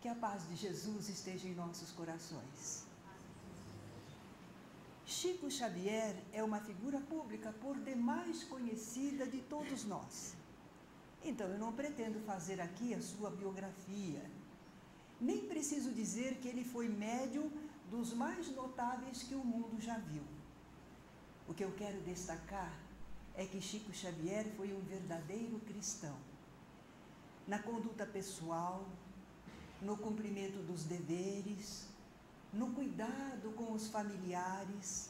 Que a paz de Jesus esteja em nossos corações. Chico Xavier é uma figura pública por demais conhecida de todos nós. Então eu não pretendo fazer aqui a sua biografia. Nem preciso dizer que ele foi médium dos mais notáveis que o mundo já viu. O que eu quero destacar é que Chico Xavier foi um verdadeiro cristão. Na conduta pessoal, no cumprimento dos deveres, no cuidado com os familiares,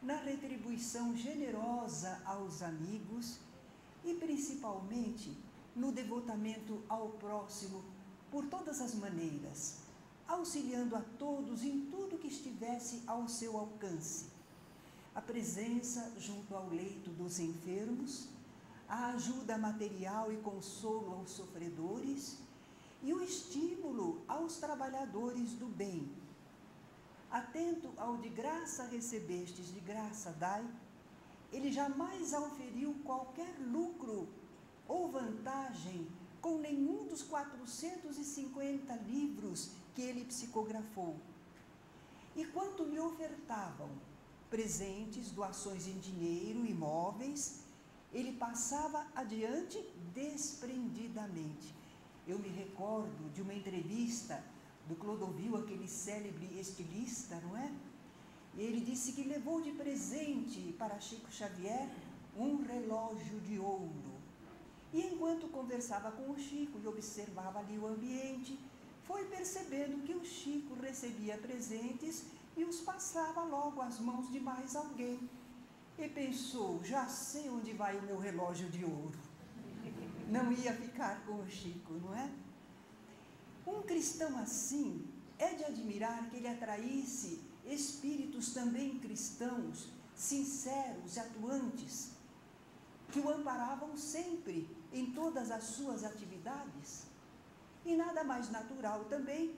na retribuição generosa aos amigos e principalmente no devotamento ao próximo por todas as maneiras, auxiliando a todos em tudo que estivesse ao seu alcance. A presença junto ao leito dos enfermos, a ajuda material e consolo aos sofredores e o estímulo aos trabalhadores do bem. Atento ao de graça recebestes, de graça dai, ele jamais auferiu qualquer lucro ou vantagem com nenhum dos 450 livros que ele psicografou. E quanto lhe ofertavam presentes, doações em dinheiro, imóveis, ele passava adiante desprendidamente. Eu me recordo de uma entrevista do Clodovil, aquele célebre estilista, não é? Ele disse que levou de presente para Chico Xavier um relógio de ouro. E enquanto conversava com o Chico e observava ali o ambiente, foi percebendo que o Chico recebia presentes e os passava logo às mãos de mais alguém. E pensou, já sei onde vai o meu relógio de ouro. Não ia ficar com o Chico, não é? Um cristão assim é de admirar que ele atraísse espíritos também cristãos, sinceros e atuantes, que o amparavam sempre em todas as suas atividades. E nada mais natural também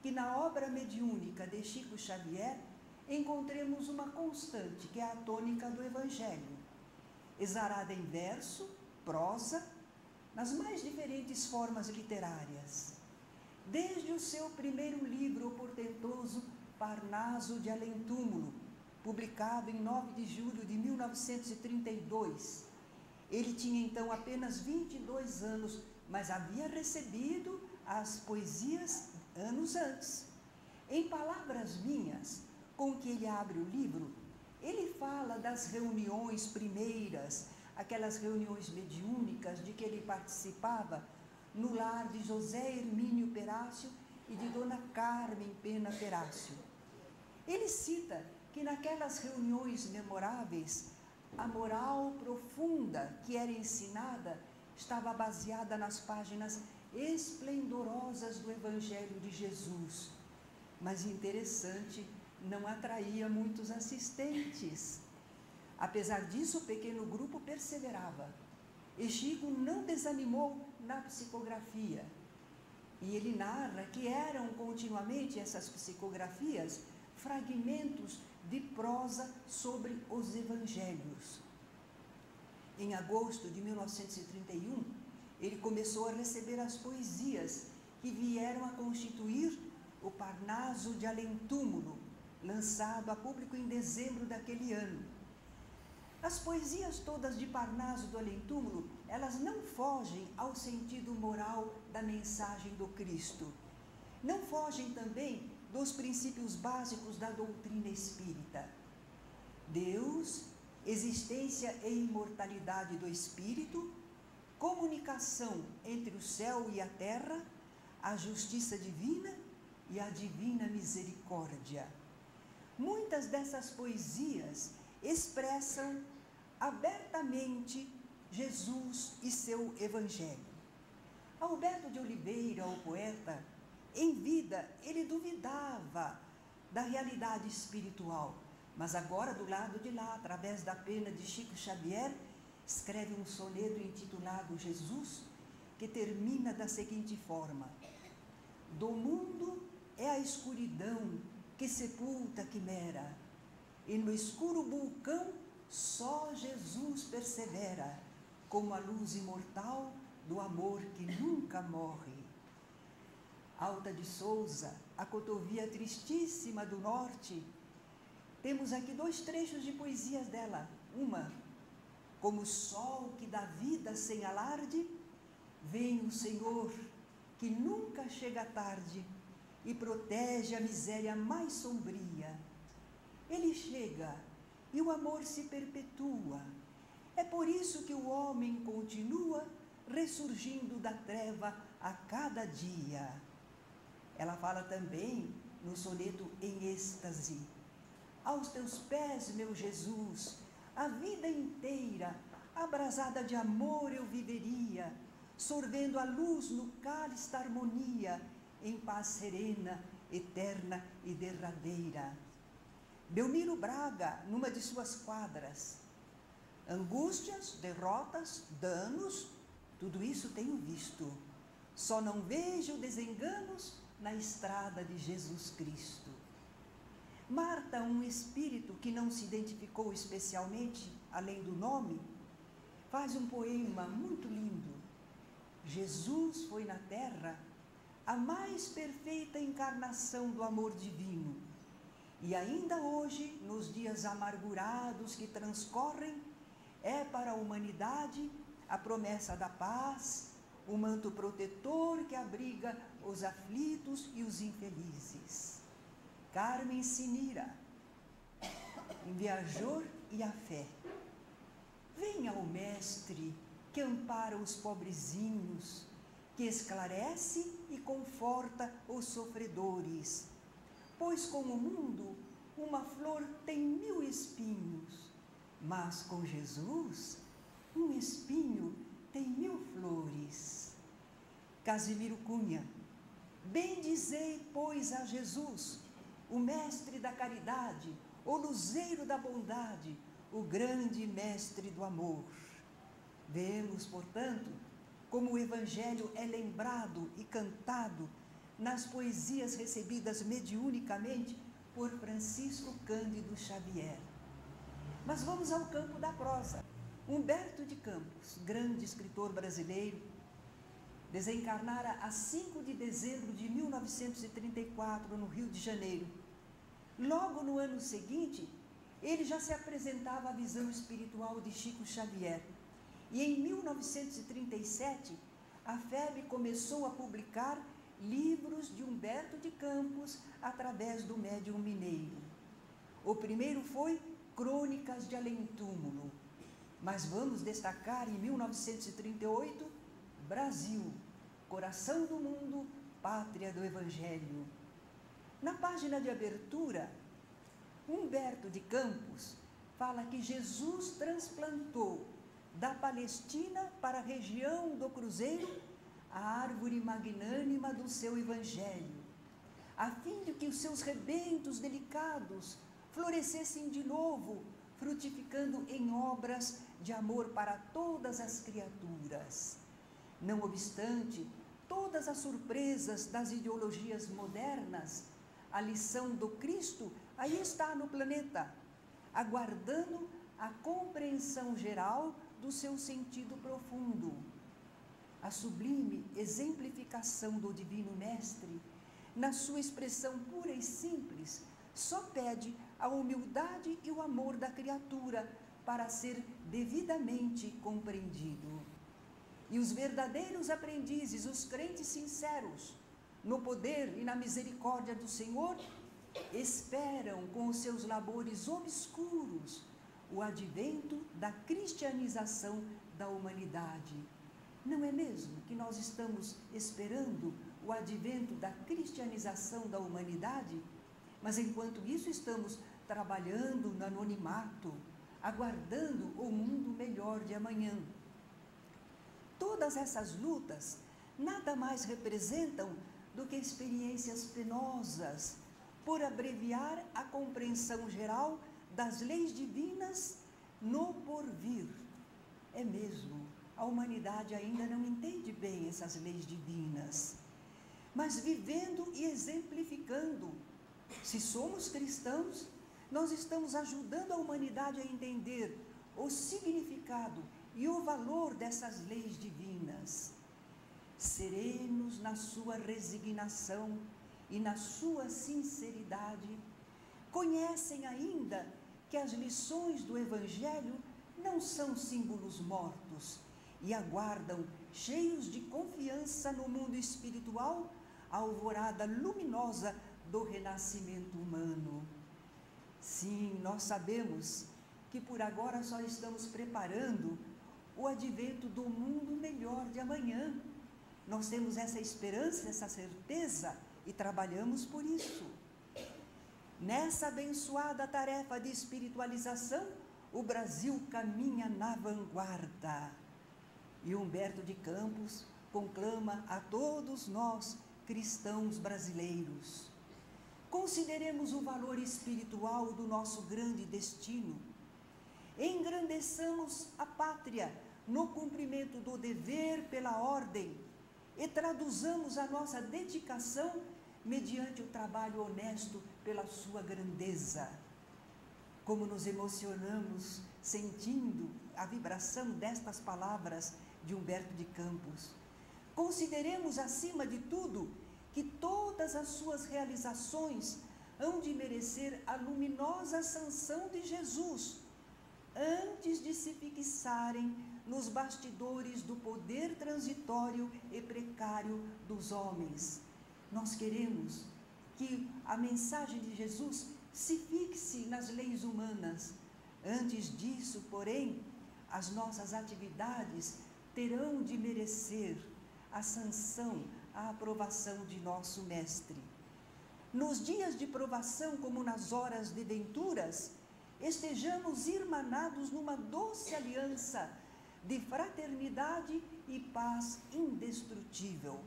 que na obra mediúnica de Chico Xavier encontremos uma constante, que é a tônica do Evangelho, exarada em verso, prosa, nas mais diferentes formas literárias. Desde o seu primeiro livro, o portentoso Parnaso de Além-Túmulo, publicado em 9 de julho de 1932. Ele tinha então apenas 22 anos, mas havia recebido as poesias anos antes. Em palavras minhas, com que ele abre o livro, ele fala das reuniões primeiras, aquelas reuniões mediúnicas de que ele participava no lar de José Hermínio Perácio e de Dona Carmen Pena Perácio. Ele cita que naquelas reuniões memoráveis, a moral profunda que era ensinada estava baseada nas páginas esplendorosas do Evangelho de Jesus. Mas interessante, não atraía muitos assistentes. Apesar disso, o pequeno grupo perseverava. E Chico não desanimou na psicografia. E ele narra que eram continuamente essas psicografias fragmentos de prosa sobre os evangelhos. Em agosto de 1931, ele começou a receber as poesias que vieram a constituir o Parnaso de Além-Túmulo, lançado a público em dezembro daquele ano. As poesias todas de Parnaso do Além-Túmulo, elas não fogem ao sentido moral da mensagem do Cristo. Não fogem também dos princípios básicos da doutrina espírita. Deus, existência e imortalidade do espírito, comunicação entre o céu e a terra, a justiça divina e a divina misericórdia. Muitas dessas poesias expressam abertamente Jesus e seu Evangelho. Alberto de Oliveira, o poeta, em vida, ele duvidava da realidade espiritual, mas agora do lado de lá, através da pena de Chico Xavier, escreve um soneto intitulado Jesus, que termina da seguinte forma: do mundo é a escuridão que sepulta a quimera, e no escuro vulcão só Jesus persevera, como a luz imortal do amor que nunca morre. Alta de Souza, a cotovia tristíssima do norte. Temos aqui 2 trechos de poesias dela. Uma, como o sol que dá vida sem alarde, vem o Senhor, que nunca chega tarde e protege a miséria mais sombria. Ele chega e o amor se perpetua. É por isso que o homem continua ressurgindo da treva a cada dia. Ela fala também no soneto Em Êxtase: aos teus pés, meu Jesus, a vida inteira, abrasada de amor eu viveria, sorvendo a luz no cálice da harmonia, em paz serena, eterna e derradeira. Belmiro Braga, numa de suas quadras: angústias, derrotas, danos, tudo isso tenho visto. Só não vejo desenganos na estrada de Jesus Cristo. Marta, um espírito que não se identificou especialmente, além do nome, faz um poema muito lindo. Jesus foi na terra a mais perfeita encarnação do amor divino. E ainda hoje, nos dias amargurados que transcorrem, é para a humanidade a promessa da paz, o manto protetor que abriga os aflitos e os infelizes. Carmen Sinira, em Viajor e a Fé. Venha o Mestre que ampara os pobrezinhos, que esclarece e conforta os sofredores. Pois com o mundo uma flor tem 1000 espinhos, mas com Jesus um espinho tem 1000 flores. Casimiro Cunha, bendizei, pois, a Jesus, o mestre da caridade, o luzeiro da bondade, o grande mestre do amor. Vemos, portanto, como o Evangelho é lembrado e cantado nas poesias recebidas mediunicamente por Francisco Cândido Xavier. Mas vamos ao campo da prosa. Humberto de Campos, grande escritor brasileiro, desencarnara a 5 de dezembro de 1934, no Rio de Janeiro. Logo no ano seguinte, ele já se apresentava à visão espiritual de Chico Xavier. E em 1937, a FEB começou a publicar livros de Humberto de Campos através do médium mineiro. O primeiro foi Crônicas de Além-Túmulo. Mas vamos destacar em 1938, Brasil, Coração do Mundo, Pátria do Evangelho. Na página de abertura, Humberto de Campos fala que Jesus transplantou da Palestina para a região do Cruzeiro a árvore magnânima do seu Evangelho, a fim de que os seus rebentos delicados florescessem de novo, frutificando em obras de amor para todas as criaturas. Não obstante todas as surpresas das ideologias modernas, a lição do Cristo aí está no planeta, aguardando a compreensão geral do seu sentido profundo. A sublime exemplificação do Divino Mestre, na sua expressão pura e simples, só pede a humildade e o amor da criatura para ser devidamente compreendido. E os verdadeiros aprendizes, os crentes sinceros, no poder e na misericórdia do Senhor, esperam com os seus labores obscuros o advento da cristianização da humanidade. Não é mesmo que nós estamos esperando o advento da cristianização da humanidade? Mas enquanto isso estamos trabalhando no anonimato, aguardando o mundo melhor de amanhã. Todas essas lutas nada mais representam do que experiências penosas por abreviar a compreensão geral das leis divinas no porvir. É mesmo, a humanidade ainda não entende bem essas leis divinas, mas vivendo e exemplificando. Se somos cristãos, nós estamos ajudando a humanidade a entender o significado e o valor dessas leis divinas. Serenos na sua resignação e na sua sinceridade, conhecem ainda que as lições do Evangelho não são símbolos mortos e aguardam, cheios de confiança no mundo espiritual, a alvorada luminosa do renascimento humano. Sim, nós sabemos que por agora só estamos preparando o advento do mundo melhor de amanhã. Nós temos essa esperança, essa certeza e trabalhamos por isso. Nessa abençoada tarefa de espiritualização, o Brasil caminha na vanguarda. E Humberto de Campos conclama a todos nós, cristãos brasileiros: consideremos o valor espiritual do nosso grande destino. Engrandeçamos a pátria no cumprimento do dever pela ordem e traduzamos a nossa dedicação mediante o trabalho honesto pela sua grandeza. Como nos emocionamos sentindo a vibração destas palavras de Humberto de Campos. Consideremos, acima de tudo, que todas as suas realizações hão de merecer a luminosa sanção de Jesus, antes de se fixarem nos bastidores do poder transitório e precário dos homens. Nós queremos que a mensagem de Jesus se fixe nas leis humanas. Antes disso, porém, as nossas atividades terão de merecer a sanção, a aprovação de nosso Mestre. Nos dias de provação, como nas horas de venturas, estejamos irmanados numa doce aliança de fraternidade e paz indestrutível.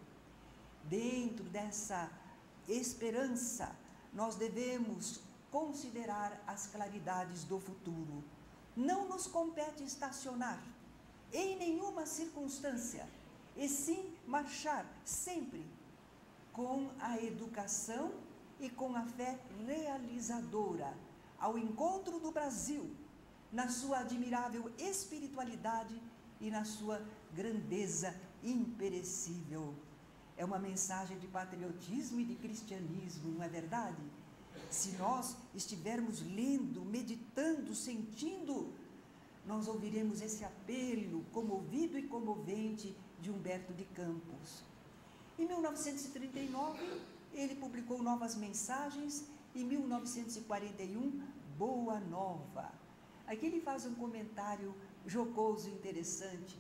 Dentro dessa esperança, nós devemos considerar as claridades do futuro. Não nos compete estacionar em nenhuma circunstância, e sim marchar sempre com a educação e com a fé realizadora ao encontro do Brasil, na sua admirável espiritualidade e na sua grandeza imperecível. É uma mensagem de patriotismo e de cristianismo, não é verdade? Se nós estivermos lendo, meditando, sentindo, nós ouviremos esse apelo comovido e comovente de Humberto de Campos. Em 1939, ele publicou Novas Mensagens, em 1941, Boa Nova. Aqui ele faz um comentário jocoso e interessante.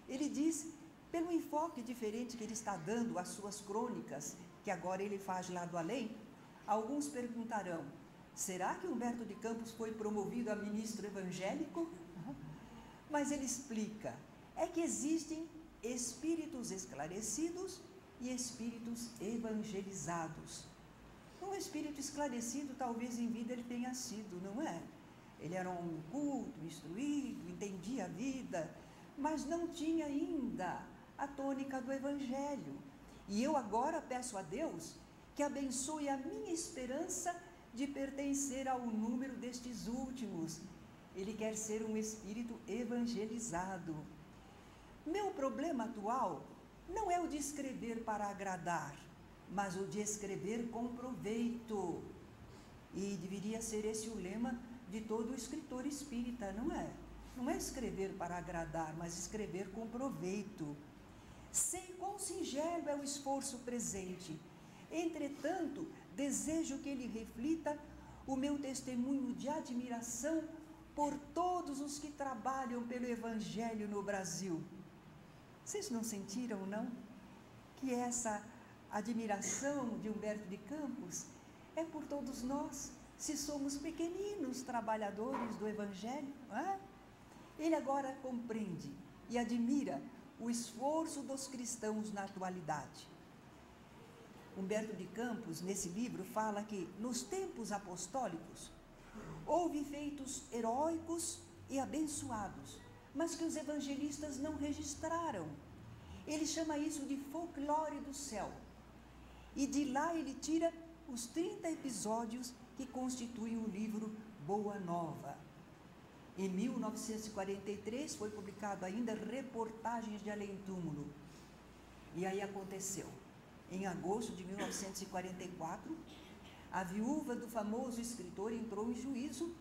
Ele diz, pelo enfoque diferente que ele está dando às suas crônicas, que agora ele faz lá do além, alguns perguntarão: será que Humberto de Campos foi promovido a ministro evangélico? Mas ele explica, é que existem espíritos esclarecidos e espíritos evangelizados. Um espírito esclarecido, talvez em vida ele tenha sido, não é? Ele era um culto, instruído, entendia a vida, mas não tinha ainda a tônica do Evangelho. E eu agora peço a Deus que abençoe a minha esperança de pertencer ao número destes últimos. Ele quer ser um espírito evangelizado. Meu problema atual não é o de escrever para agradar, mas o de escrever com proveito. E deveria ser esse o lema de todo escritor espírita, não é? Não é escrever para agradar, mas escrever com proveito. Sei quão singelo é o esforço presente. Entretanto, desejo que ele reflita o meu testemunho de admiração por todos os que trabalham pelo Evangelho no Brasil. Vocês não sentiram, não? Que essa admiração de Humberto de Campos é por todos nós, se somos pequeninos trabalhadores do Evangelho, não é? Ele agora compreende e admira o esforço dos cristãos na atualidade. Humberto de Campos, nesse livro, fala que nos tempos apostólicos houve feitos heróicos e abençoados, mas que os evangelistas não registraram. Ele chama isso de folclore do céu. E de lá ele tira os 30 episódios que constituem o livro Boa Nova. Em 1943 foi publicado ainda Reportagens de Além Túmulo. E aí aconteceu. Em agosto de 1944, a viúva do famoso escritor entrou em juízo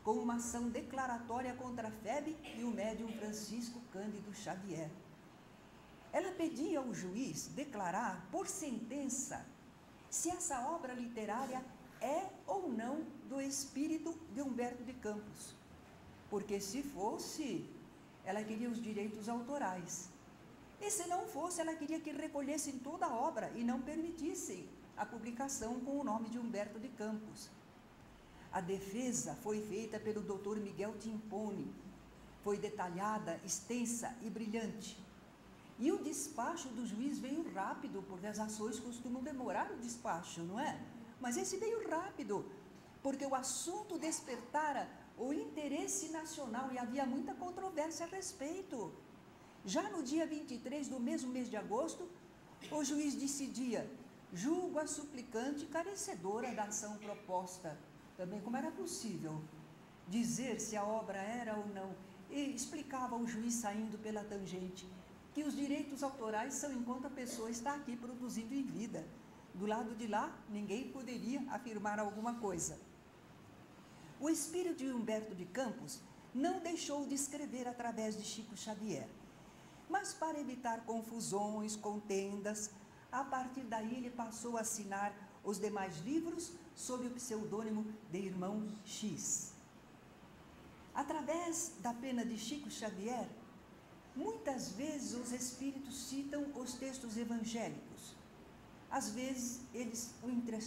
com uma ação declaratória contra a FEB e o médium Francisco Cândido Xavier. Ela pedia ao juiz declarar por sentença se essa obra literária é ou não do espírito de Humberto de Campos, porque se fosse, ela queria os direitos autorais. E se não fosse, ela queria que recolhessem toda a obra e não permitissem a publicação com o nome de Humberto de Campos. A defesa foi feita pelo Dr. Miguel Timpone, foi detalhada, extensa e brilhante. E o despacho do juiz veio rápido, porque as ações costumam demorar o despacho, não é? Mas esse veio rápido, porque o assunto despertara o interesse nacional e havia muita controvérsia a respeito. Já no dia 23 do mesmo mês de agosto, o juiz decidia: julgo a suplicante carecedora da ação proposta. Também como era possível dizer se a obra era ou não. E explicava o juiz, saindo pela tangente, que os direitos autorais são enquanto a pessoa está aqui produzindo em vida. Do lado de lá, ninguém poderia afirmar alguma coisa. O espírito de Humberto de Campos não deixou de escrever através de Chico Xavier. Mas para evitar confusões, contendas, a partir daí ele passou a assinar os demais livros sob o pseudônimo de Irmão X. Através da pena de Chico Xavier, muitas vezes os espíritos citam os textos evangélicos. Às vezes eles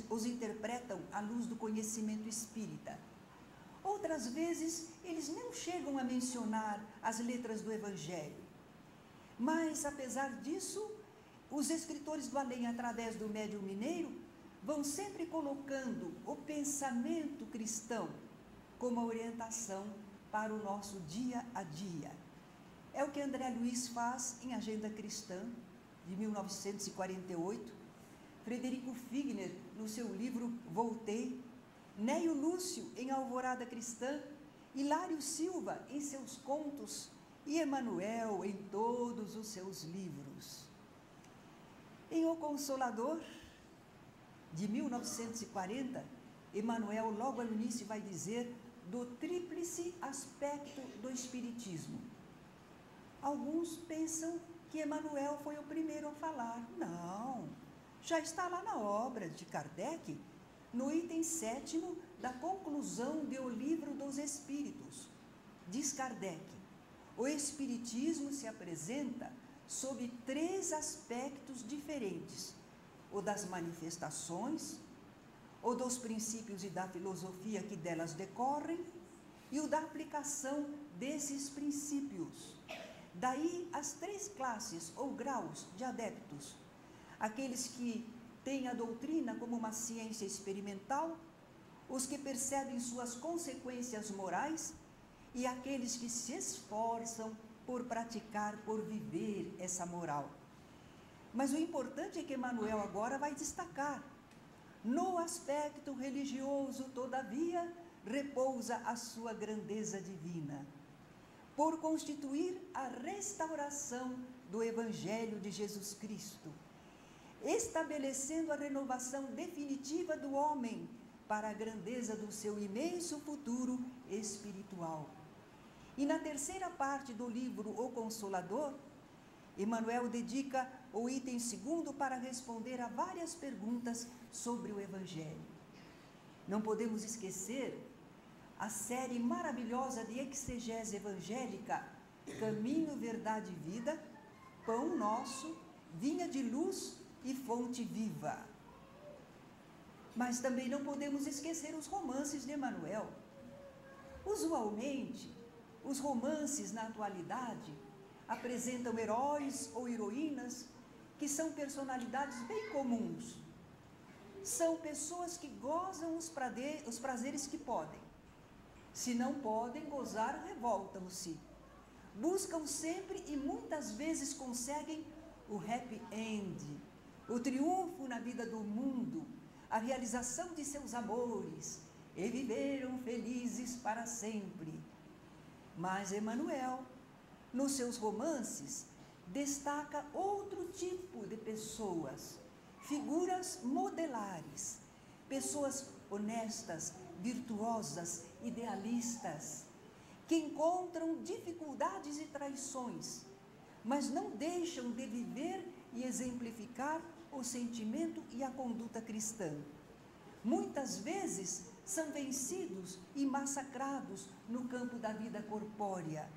os interpretam à luz do conhecimento espírita. Outras vezes eles não chegam a mencionar as letras do evangelho. Mas, apesar disso, os escritores do além, através do médium mineiro, vão sempre colocando o pensamento cristão como orientação para o nosso dia a dia. É o que André Luiz faz em Agenda Cristã, de 1948, Frederico Figner, no seu livro Voltei, Neio Lúcio, em Alvorada Cristã, Hilário Silva, em seus contos, e Emanuel, em todos os seus livros. Em O Consolador, de 1940, Emanuel, logo ao início, vai dizer do tríplice aspecto do Espiritismo. Alguns pensam que Emanuel foi o primeiro a falar. Não, já está lá na obra de Kardec, no item 7º da conclusão do Livro dos Espíritos. Diz Kardec: o Espiritismo se apresenta sob 3 aspectos diferentes: o das manifestações, o dos princípios e da filosofia que delas decorrem, e o da aplicação desses princípios. Daí as 3 classes ou graus de adeptos: aqueles que têm a doutrina como uma ciência experimental, os que percebem suas consequências morais, e aqueles que se esforçam por praticar, por viver essa moral. Mas o importante é que Emanuel agora vai destacar: no aspecto religioso, todavia, repousa a sua grandeza divina, por constituir a restauração do Evangelho de Jesus Cristo, estabelecendo a renovação definitiva do homem para a grandeza do seu imenso futuro espiritual. E na terceira parte do livro O Consolador, Emanuel dedica o item 2º para responder a várias perguntas sobre o Evangelho. Não podemos esquecer a série maravilhosa de exegese evangélica, Caminho, Verdade e Vida, Pão Nosso, Vinha de Luz e Fonte Viva. Mas também não podemos esquecer os romances de Emanuel. Usualmente, os romances na atualidade apresentam heróis ou heroínas que são personalidades bem comuns. São pessoas que gozam os prazeres que podem. Se não podem gozar, revoltam-se. Buscam sempre e muitas vezes conseguem o happy end, o triunfo na vida do mundo, a realização de seus amores, e viveram felizes para sempre. Mas Emanuel, nos seus romances, destaca outro tipo de pessoas, figuras modelares, pessoas honestas, virtuosas, idealistas, que encontram dificuldades e traições, mas não deixam de viver e exemplificar o sentimento e a conduta cristã. Muitas vezes são vencidos e massacrados no campo da vida corpórea,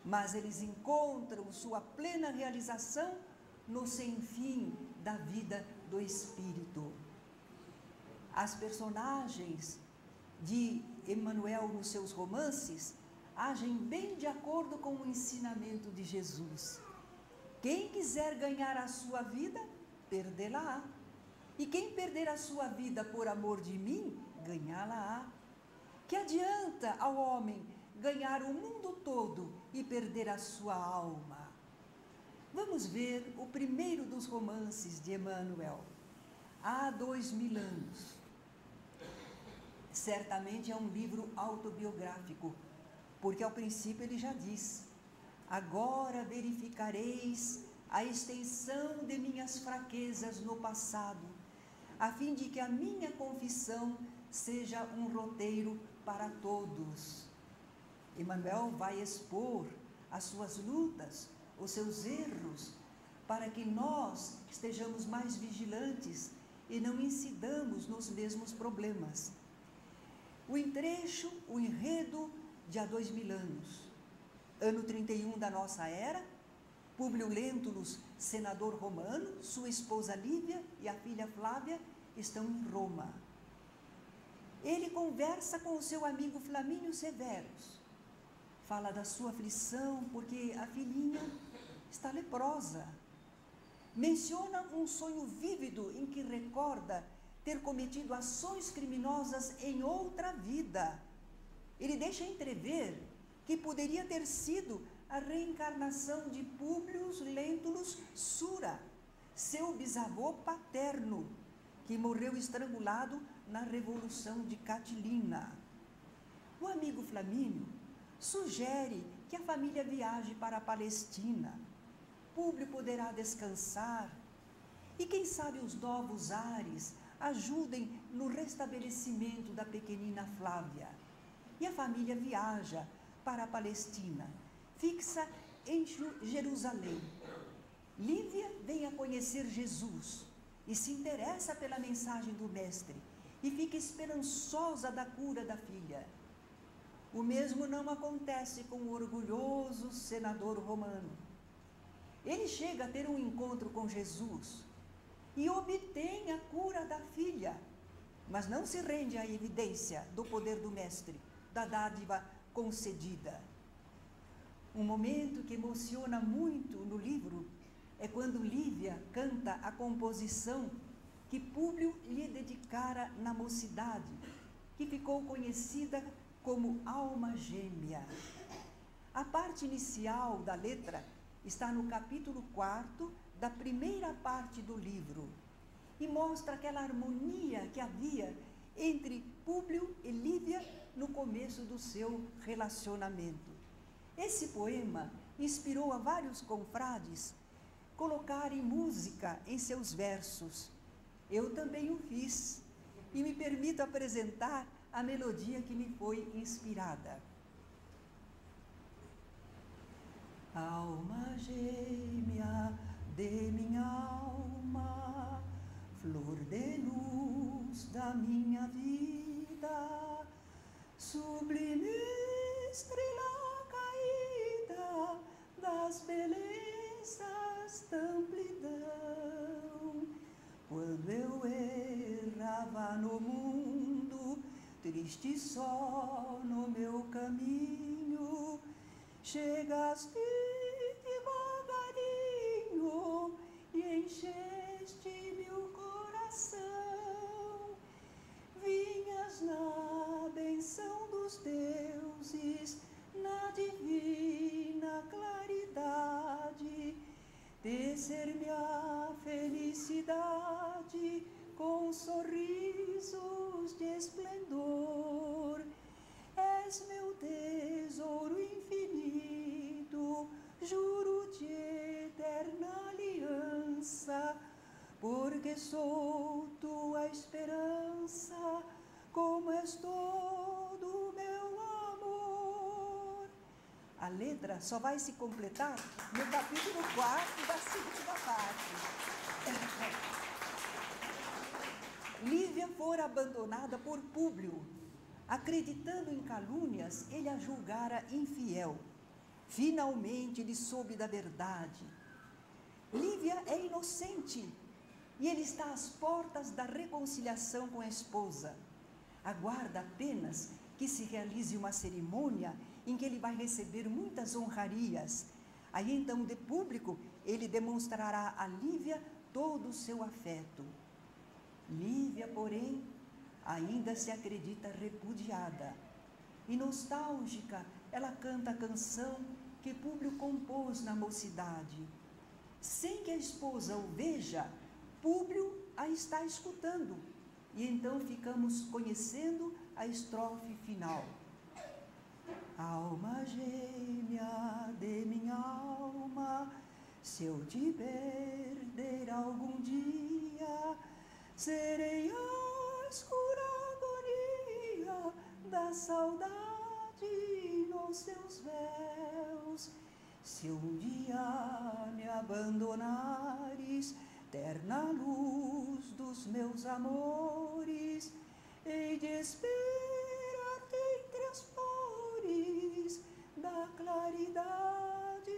mas eles encontram sua plena realização no sem-fim da vida do Espírito. As personagens de Emmanuel nos seus romances agem bem de acordo com o ensinamento de Jesus. Quem quiser ganhar a sua vida, perdê-la-á. E quem perder a sua vida por amor de mim, ganhá-la-á. Que adianta ao homem ganhar o mundo todo e perder a sua alma? Vamos ver o primeiro dos romances de Emmanuel. Há 2000 anos. Certamente é um livro autobiográfico, porque ao princípio ele já diz: agora verificareis a extensão de minhas fraquezas no passado, a fim de que a minha confissão seja um roteiro para todos. Emmanuel vai expor as suas lutas, os seus erros, para que nós estejamos mais vigilantes e não incidamos nos mesmos problemas. O entrecho, o enredo de há 2000 anos. Ano 31 da nossa era, Públio Lentulus, senador romano, sua esposa Lívia e a filha Flávia estão em Roma. Ele conversa com o seu amigo Flamínio Severus. Fala da sua aflição porque a filhinha está leprosa. Menciona um sonho vívido em que recorda ter cometido ações criminosas em outra vida. Ele deixa entrever que poderia ter sido a reencarnação de Públio Lentulus Sura, seu bisavô paterno, que morreu estrangulado na Revolução de Catilina. O amigo Flamínio sugere que a família viaje para a Palestina. Públio poderá descansar e quem sabe os novos ares ajudem no restabelecimento da pequenina Flávia. E a família viaja para a Palestina, fixa em Jerusalém. Lívia vem a conhecer Jesus e se interessa pela mensagem do Mestre e fica esperançosa da cura da filha. O mesmo não acontece com o orgulhoso senador romano. Ele chega a ter um encontro com Jesus e obtém a cura da filha, mas não se rende à evidência do poder do Mestre, da dádiva concedida. Um momento que emociona muito no livro é quando Lívia canta a composição que Públio lhe dedicara na mocidade, que ficou conhecida como Alma Gêmea. A parte inicial da letra está no capítulo 4 da primeira parte do livro e mostra aquela harmonia que havia entre Públio e Lívia no começo do seu relacionamento. Esse poema inspirou a vários confrades colocarem música em seus versos. Eu também o fiz e me permito apresentar a melodia que me foi inspirada. Alma gêmea de minha alma, flor de luz da minha vida, sublime estrela caída das belezas da amplidão. Quando eu errava no mundo, triste só no meu caminho, chegaste devagarinho e encheste meu coração. Vinhas na benção dos deuses, na divina claridade, tecer-me a felicidade com sorrisos de esplendor. És meu tesouro infinito, juro de eterna aliança, porque sou tua esperança, como és todo meu amor. A letra só vai se completar no capítulo 4 da segunda parte. Lívia fora abandonada por Públio. Acreditando em calúnias, ele a julgara infiel. Finalmente ele soube da verdade. Lívia é inocente e ele está às portas da reconciliação com a esposa. Aguarda apenas que se realize uma cerimônia em que ele vai receber muitas honrarias. Aí então, de público, ele demonstrará a Lívia todo o seu afeto. Lívia, porém, ainda se acredita repudiada. E nostálgica, ela canta a canção que Públio compôs na mocidade. Sem que a esposa o veja, Públio a está escutando. E então ficamos conhecendo a estrofe final. Alma gêmea de minha alma, se eu te perder algum dia, serei a escura agonia da saudade nos seus véus. Se um dia me abandonares, terna luz dos meus amores, hei de esperar-te entre as flores da claridade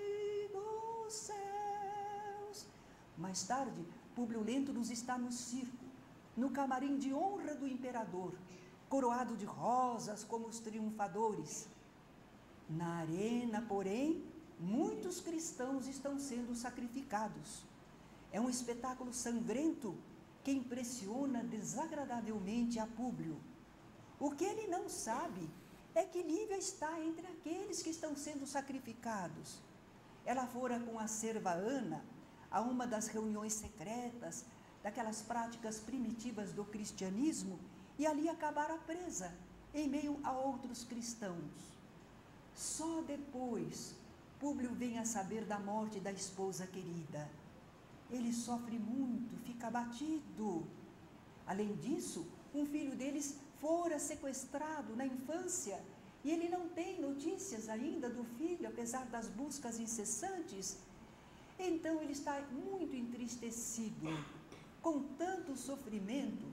dos céus. Mais tarde, Públio Lentulus está no circo, no camarim de honra do imperador, coroado de rosas como os triunfadores. Na arena, porém, muitos cristãos estão sendo sacrificados. É um espetáculo sangrento que impressiona desagradavelmente a Públio. O que ele não sabe é que Lívia está entre aqueles que estão sendo sacrificados. Ela fora com a serva Ana a uma das reuniões secretas daquelas práticas primitivas do cristianismo e ali acabara presa em meio a outros cristãos. Só depois Públio vem a saber da morte da esposa querida. Ele sofre muito, fica abatido. Além disso, um filho deles fora sequestrado na infância e ele não tem notícias ainda do filho, apesar das buscas incessantes. Então ele está muito entristecido. Com tanto sofrimento,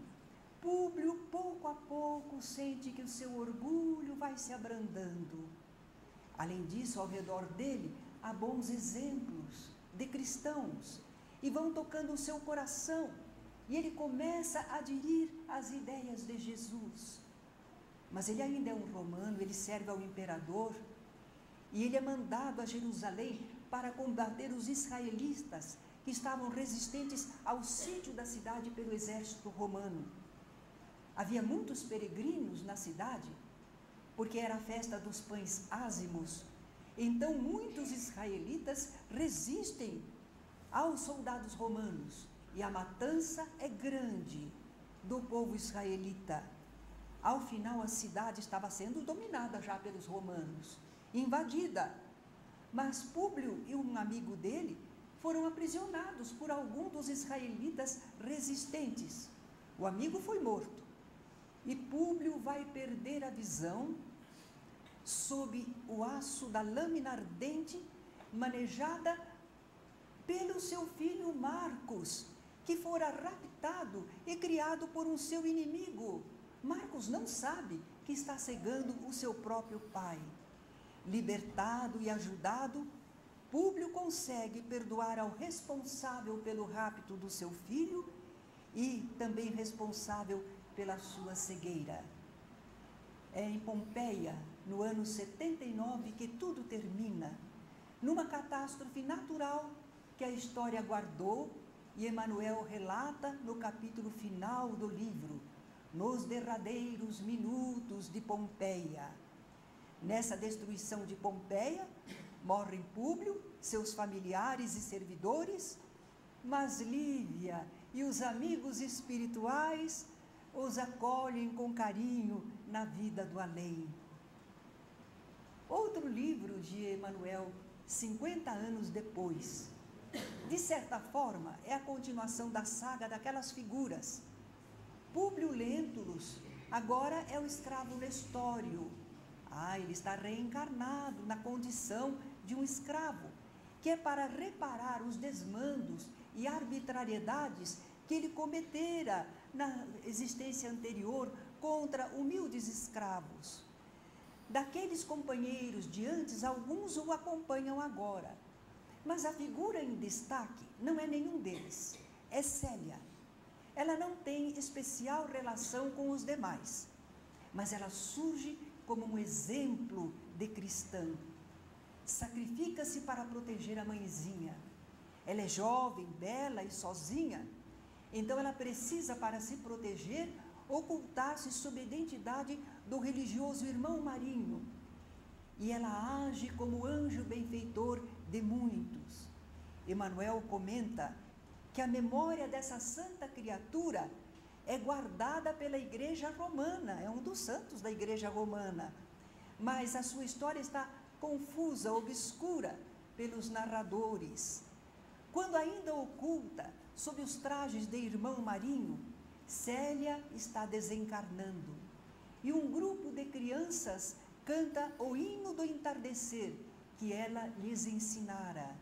Públio, pouco a pouco, sente que o seu orgulho vai se abrandando. Além disso, ao redor dele, há bons exemplos de cristãos e vão tocando o seu coração. E ele começa a aderir às ideias de Jesus. Mas ele ainda é um romano, ele serve ao imperador. E ele é mandado a Jerusalém para combater os israelitas que estavam resistentes ao sítio da cidade pelo exército romano. Havia muitos peregrinos na cidade, porque era a festa dos pães ázimos. Então muitos israelitas resistem aos soldados romanos. E a matança é grande do povo israelita. Ao final, a cidade estava sendo dominada já pelos romanos, invadida. Mas Públio e um amigo dele foram aprisionados por algum dos israelitas resistentes. O amigo foi morto. E Públio vai perder a visão sob o aço da lâmina ardente manejada pelo seu filho Marcos, que fora raptado e criado por um seu inimigo. Marcos não sabe que está cegando o seu próprio pai. Libertado e ajudado, Públio consegue perdoar ao responsável pelo rapto do seu filho e também responsável pela sua cegueira. É em Pompeia, no ano 79, que tudo termina, numa catástrofe natural que a história guardou e Emmanuel relata no capítulo final do livro, nos derradeiros minutos de Pompeia. Nessa destruição de Pompeia, morrem Públio, seus familiares e servidores, mas Lívia e os amigos espirituais os acolhem com carinho na vida do além. Outro livro de Emmanuel, 50 anos depois, De certa forma, é a continuação da saga daquelas figuras. Públio Lentulus agora é o escravo Nestório. Ele está reencarnado na condição de um escravo, que é para reparar os desmandos e arbitrariedades que ele cometera na existência anterior contra humildes escravos. Daqueles companheiros de antes, alguns o acompanham agora. Mas a figura em destaque não é nenhum deles, é Célia. Ela não tem especial relação com os demais, mas ela surge como um exemplo de cristã. Sacrifica-se para proteger a mãezinha. Ela é jovem, bela e sozinha, então ela precisa, para se proteger, ocultar-se sob a identidade do religioso irmão Marinho. E ela age como anjo benfeitor de muitos. Emmanuel comenta que a memória dessa santa criatura é guardada pela Igreja Romana, é um dos santos da Igreja Romana, mas a sua história está confusa, obscura pelos narradores. Quando ainda oculta, sob os trajes de irmão Marinho, Célia está desencarnando, e um grupo de crianças canta o hino do entardecer que ela lhes ensinara.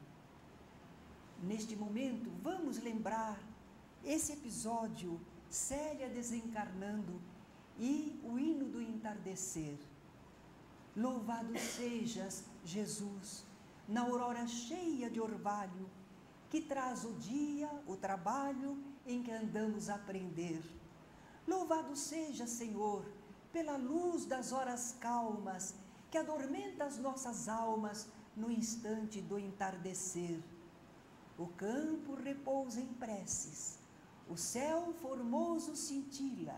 Neste momento, vamos lembrar esse episódio, Célia desencarnando e o hino do entardecer. Louvado sejas, Jesus, na aurora cheia de orvalho, que traz o dia, o trabalho em que andamos a aprender. Louvado seja, Senhor, pela luz das horas calmas, que adormenta as nossas almas no instante do entardecer. O campo repousa em preces, o céu formoso cintila,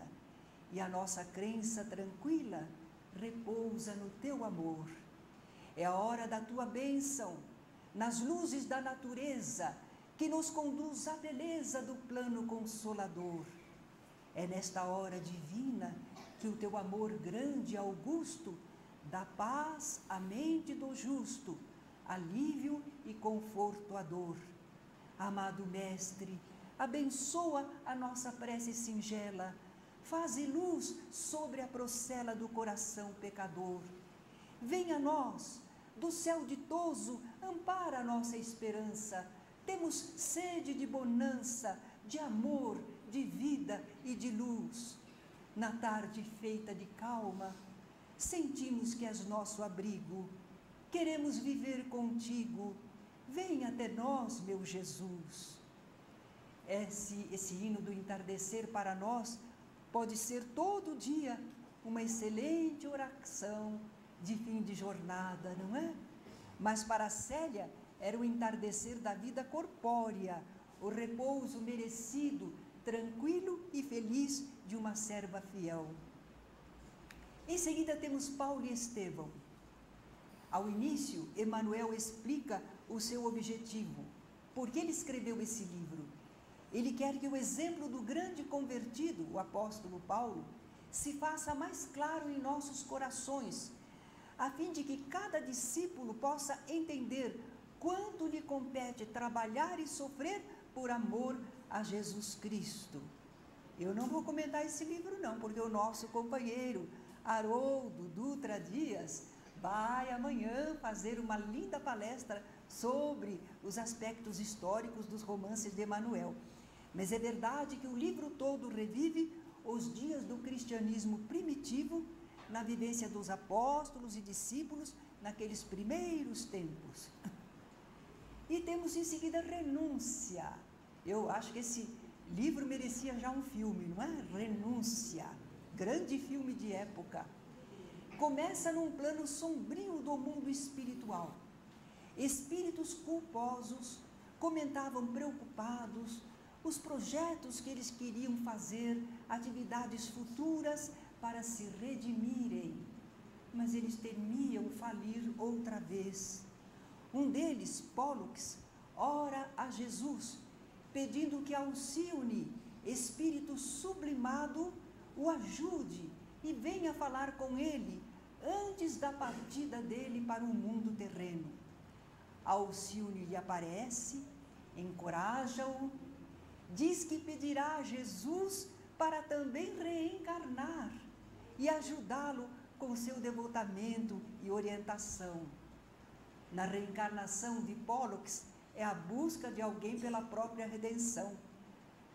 e a nossa crença tranquila repousa no teu amor. É a hora da tua bênção, nas luzes da natureza, que nos conduz à beleza do plano consolador. É nesta hora divina que o teu amor grande e augusto dá paz à mente do justo, alívio e conforto à dor. Amado Mestre, abençoa a nossa prece singela, faze luz sobre a procela do coração pecador. Venha a nós, do céu ditoso, ampara a nossa esperança. Temos sede de bonança, de amor, de vida e de luz. Na tarde feita de calma, sentimos que és nosso abrigo. Queremos viver contigo. Venha até nós, meu Jesus. Esse hino do entardecer para nós pode ser todo dia uma excelente oração de fim de jornada, não é? Mas para Célia era o entardecer da vida corpórea, o repouso merecido, tranquilo e feliz de uma serva fiel. Em seguida temos Paulo e Estevão. Ao início, Emmanuel explica o seu objetivo. Por que ele escreveu esse livro? Ele quer que o exemplo do grande convertido, o apóstolo Paulo, se faça mais claro em nossos corações, a fim de que cada discípulo possa entender quanto lhe compete trabalhar e sofrer por amor a Jesus Cristo. Eu não vou comentar esse livro não, porque o nosso companheiro Haroldo Dutra Dias vai amanhã fazer uma linda palestra sobre os aspectos históricos dos romances de Emmanuel. Mas é verdade que o livro todo revive os dias do cristianismo primitivo, na vivência dos apóstolos e discípulos naqueles primeiros tempos. E temos em seguida Renúncia. Eu acho que esse livro merecia já um filme, não é? Renúncia, grande filme de época. Começa num plano sombrio do mundo espiritual. Espíritos culposos comentavam preocupados os projetos que eles queriam fazer, atividades futuras para se redimirem, mas eles temiam falir outra vez. Um deles, Pólux, ora a Jesus, pedindo que Alcione, espírito sublimado, o ajude e venha falar com ele antes da partida dele para o mundo terreno. Alcione lhe aparece, encoraja-o, diz que pedirá a Jesus para também reencarnar e ajudá-lo com seu devotamento e orientação. Na reencarnação de Pollux é a busca de alguém pela própria redenção.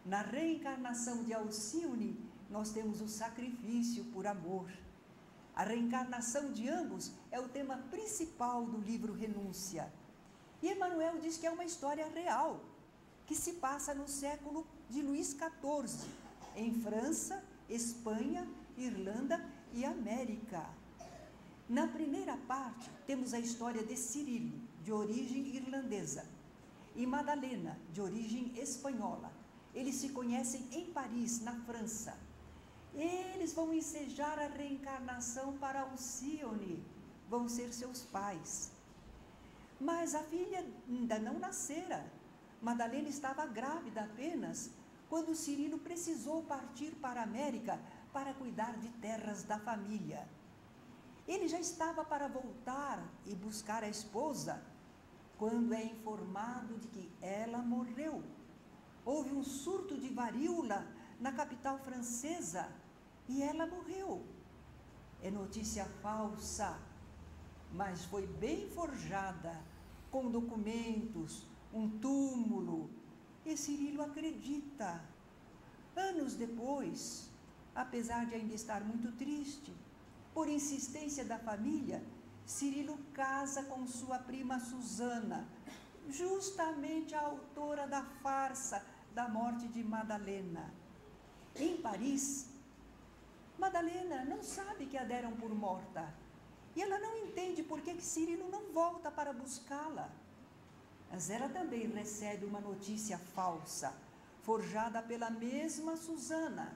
Na reencarnação de Alcione, nós temos o sacrifício por amor. A reencarnação de ambos é o tema principal do livro Renúncia. E Emmanuel diz que é uma história real, que se passa no século de Luís XIV, em França, Espanha, Irlanda e América. Na primeira parte, temos a história de Cirilo, de origem irlandesa, e Madalena, de origem espanhola. Eles se conhecem em Paris, na França. Eles vão ensejar a reencarnação para Alcione, vão ser seus pais. Mas a filha ainda não nascera. Madalena estava grávida apenas quando Cirilo precisou partir para a América para cuidar de terras da família. Ele já estava para voltar e buscar a esposa quando é informado de que ela morreu. Houve um surto de varíola na capital francesa e ela morreu. É notícia falsa, mas foi bem forjada, com documentos, um túmulo. E Cirilo acredita. Anos depois, apesar de ainda estar muito triste, por insistência da família, Cirilo casa com sua prima Susana, justamente a autora da farsa da morte de Madalena. Em Paris, Madalena não sabe que a deram por morta. E ela não entende por que Cirilo não volta para buscá-la. Mas ela também recebe uma notícia falsa, forjada pela mesma Susana.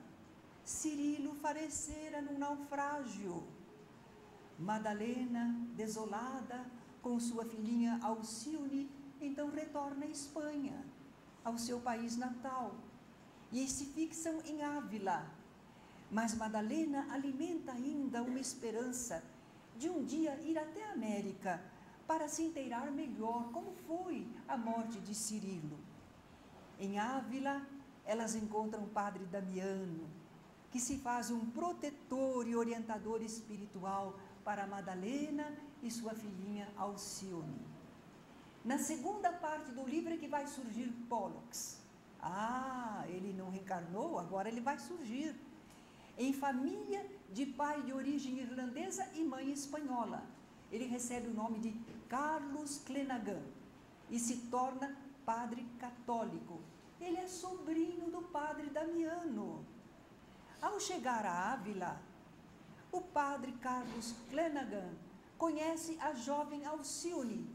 Cirilo falecera num naufrágio. Madalena, desolada, com sua filhinha Alcione, então retorna à Espanha, ao seu país natal, e se fixam em Ávila. Mas Madalena alimenta ainda uma esperança de um dia ir até a América para se inteirar melhor como foi a morte de Cirilo. Em Ávila, elas encontram o padre Damiano, que se faz um protetor e orientador espiritual para Madalena e sua filhinha Alcione. Na segunda parte do livro é que vai surgir Pollux. Ele não reencarnou, agora ele vai surgir. Em família de pai de origem irlandesa e mãe espanhola. Ele recebe o nome de Carlos Clenaghan e se torna padre católico. Ele é sobrinho do padre Damiano. Ao chegar a Ávila, o padre Carlos Clenaghan conhece a jovem Alcione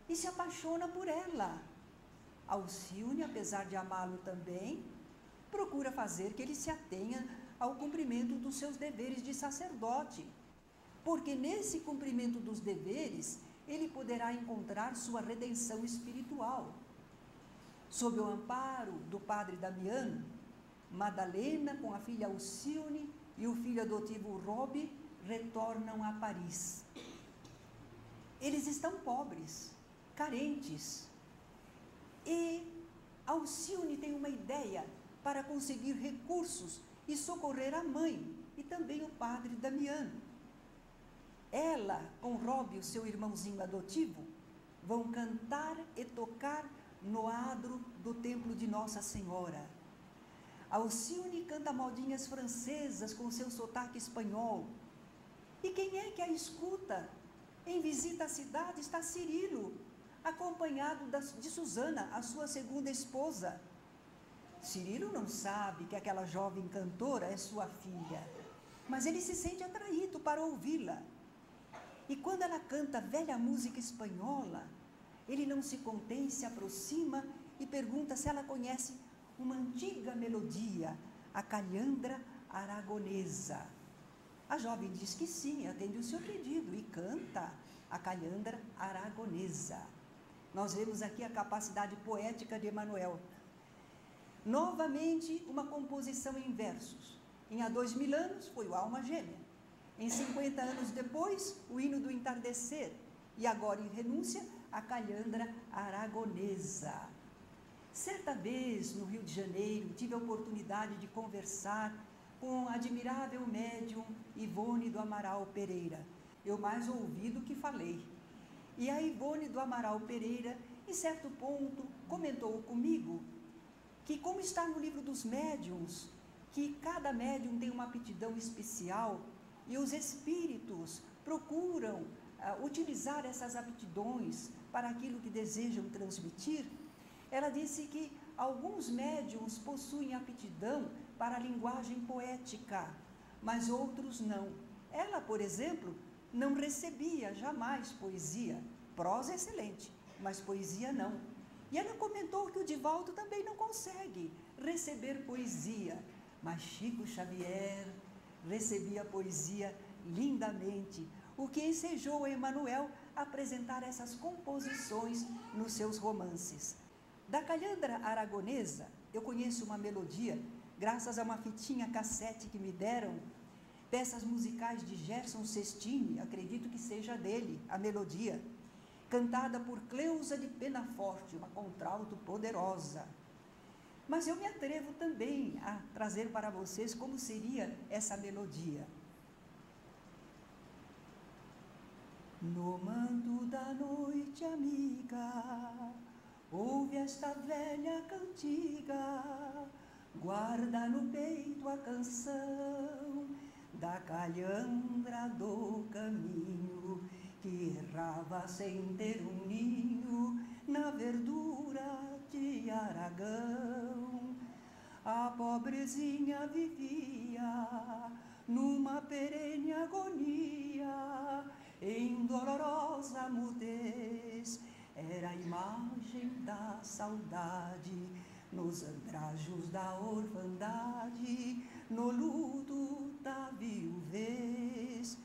e se apaixona por ela. Alcione, apesar de amá-lo também, procura fazer que ele se atenha ao cumprimento dos seus deveres de sacerdote, porque nesse cumprimento dos deveres, ele poderá encontrar sua redenção espiritual. Sob o amparo do padre Damiano, Madalena, com a filha Alcione e o filho adotivo Rob, retornam a Paris. Eles estão pobres, carentes, e Alcione tem uma ideia para conseguir recursos e socorrer a mãe e também o padre Damiano. Ela, com Rob, o seu irmãozinho adotivo, vão cantar e tocar no adro do templo de Nossa Senhora. Alcione canta modinhas francesas com seu sotaque espanhol. E quem é que a escuta? Em visita à cidade está Cirilo, acompanhado de Susana, a sua segunda esposa. Cirilo não sabe que aquela jovem cantora é sua filha, mas ele se sente atraído para ouvi-la. E quando ela canta velha música espanhola, ele não se contém, se aproxima e pergunta se ela conhece uma antiga melodia, a calhandra aragonesa. A jovem diz que sim, atende o seu pedido e canta a calhandra aragonesa. Nós vemos aqui a capacidade poética de Emmanuel. Novamente, uma composição em versos. Em Há 2000 anos, foi o Alma Gêmea. Em 50 anos depois, o Hino do Entardecer. E agora, em Renúncia, a calhandra aragonesa. Certa vez, no Rio de Janeiro, tive a oportunidade de conversar com a admirável médium Ivone do Amaral Pereira. Eu mais ouvi do que falei. E a Ivone do Amaral Pereira, em certo ponto, comentou comigo que, como está no livro dos médiuns, que cada médium tem uma aptidão especial e os espíritos procuram utilizar essas aptidões para aquilo que desejam transmitir. Ela disse que alguns médiuns possuem aptidão para a linguagem poética, mas outros não. Ela, por exemplo, não recebia jamais poesia, prosa excelente, mas poesia não. E ela comentou que o Divaldo também não consegue receber poesia, mas Chico Xavier recebia poesia lindamente, o que ensejou a Emmanuel a apresentar essas composições nos seus romances. Da calhandra aragonesa, eu conheço uma melodia, graças a uma fitinha cassete que me deram, peças musicais de Gerson Sestini, acredito que seja dele, a melodia, cantada por Cleusa de Penaforte, uma contralto poderosa. Mas eu me atrevo também a trazer para vocês como seria essa melodia. No manto da noite, amiga, ouve esta velha cantiga, guarda no peito a canção da calhandra do caminho, que errava sem ter um ninho na verdura de Aragão. A pobrezinha vivia numa perene agonia, em dolorosa mudez, era a imagem da saudade, nos andrajos da orfandade, no luto da viuvez.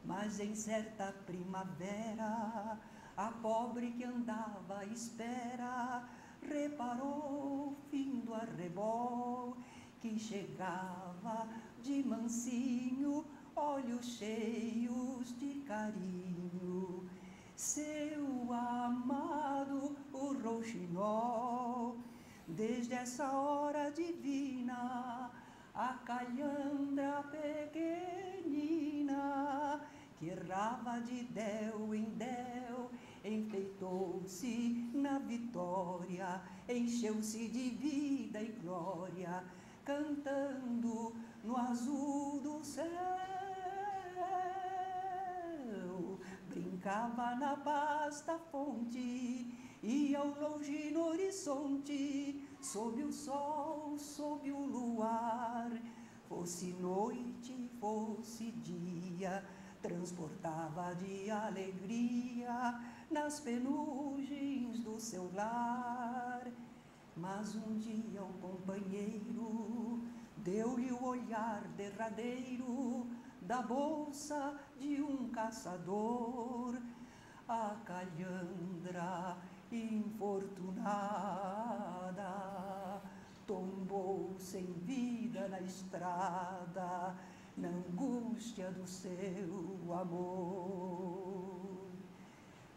Mas em certa primavera, a pobre que andava à espera, reparou, fim do arrebol, que chegava de mansinho, olhos cheios de carinho, seu amado, o rouxinol. Desde essa hora divina, a calhandra pequenina, que errava de déu em déu, enfeitou-se na vitória, encheu-se de vida e glória, cantando no azul do céu. Brincava na vasta fonte, e ao longe no horizonte, sob o sol, sob o luar, fosse noite, fosse dia, transportava de alegria nas penugens do seu lar. Mas um dia o companheiro deu-lhe o olhar derradeiro da bolsa de um caçador. A calhandra infortunada tombou sem vida na estrada, na angústia do seu amor.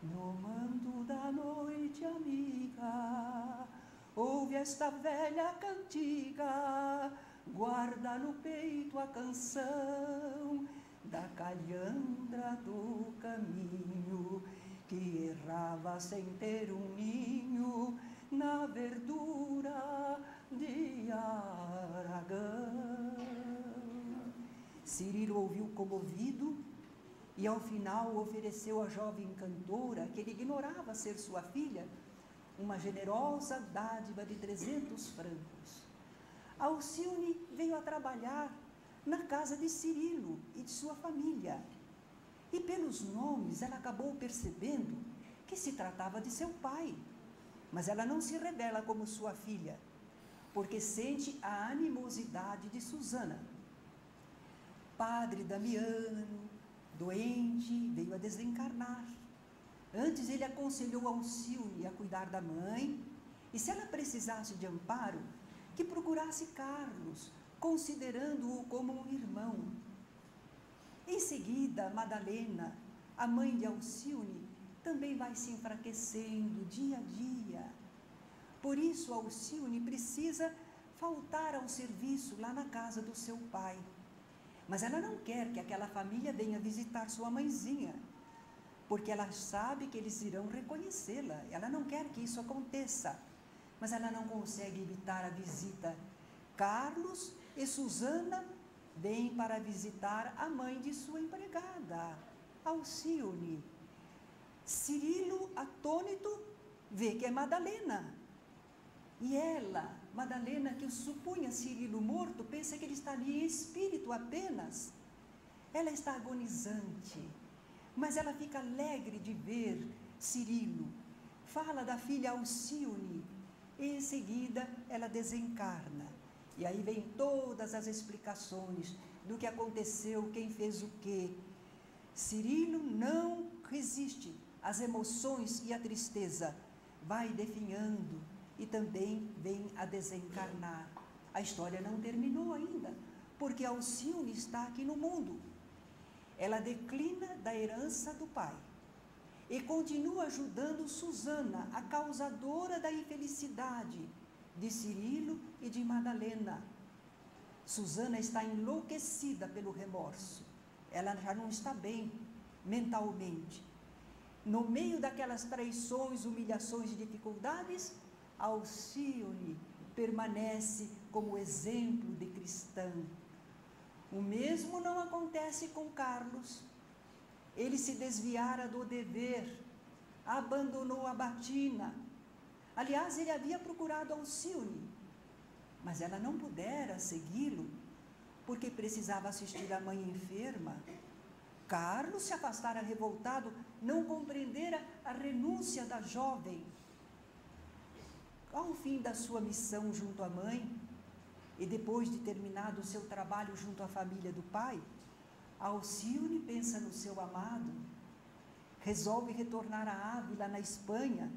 No manto da noite, amiga, ouve esta velha cantiga, guarda no peito a canção da calhandra do caminho, que errava sem ter um ninho na verdura de Aragão. Cirilo ouviu comovido e ao final ofereceu à jovem cantora, que ele ignorava ser sua filha, uma generosa dádiva de 300 francos. Alcione veio a trabalhar na casa de Cirilo e de sua família. E pelos nomes ela acabou percebendo que se tratava de seu pai. Mas ela não se rebela como sua filha, porque sente a animosidade de Susana. Padre Damiano, doente, veio a desencarnar. Antes ele aconselhou Alcione a cuidar da mãe, e se ela precisasse de amparo, que procurasse Carlos, considerando-o como um irmão. Em seguida, Madalena, a mãe de Alcione, também vai se enfraquecendo dia a dia. Por isso, Alcione precisa faltar ao serviço lá na casa do seu pai. Mas ela não quer que aquela família venha visitar sua mãezinha, porque ela sabe que eles irão reconhecê-la. Ela não quer que isso aconteça, mas ela não consegue evitar a visita. Carlos e Susana vêm para visitar a mãe de sua empregada, Alcione. Cirilo, atônito, vê que é Madalena. E ela, Madalena, que supunha Cirilo morto, pensa que ele está ali em espírito apenas. Ela está agonizante, mas ela fica alegre de ver Cirilo. Fala da filha Alcione e em seguida ela desencarna. E aí vem todas as explicações do que aconteceu, quem fez o quê. Cirilo não resiste às emoções e à tristeza, vai definhando e também vem a desencarnar. A história não terminou ainda, porque Alcione está aqui no mundo. Ela declina da herança do pai e continua ajudando Susana, a causadora da infelicidade de Cirilo e de Madalena. Susana está enlouquecida pelo remorso. Ela já não está bem mentalmente. No meio daquelas traições, humilhações e dificuldades, Alcione permanece como exemplo de cristã. O mesmo não acontece com Carlos. Ele se desviara do dever, abandonou a batina. Aliás, ele havia procurado Alcione, mas ela não pudera segui-lo, porque precisava assistir a mãe enferma. Carlos se afastara revoltado, não compreendera a renúncia da jovem. Ao fim da sua missão junto à mãe, e depois de terminado o seu trabalho junto à família do pai, Alcione pensa no seu amado, resolve retornar a Ávila, na Espanha.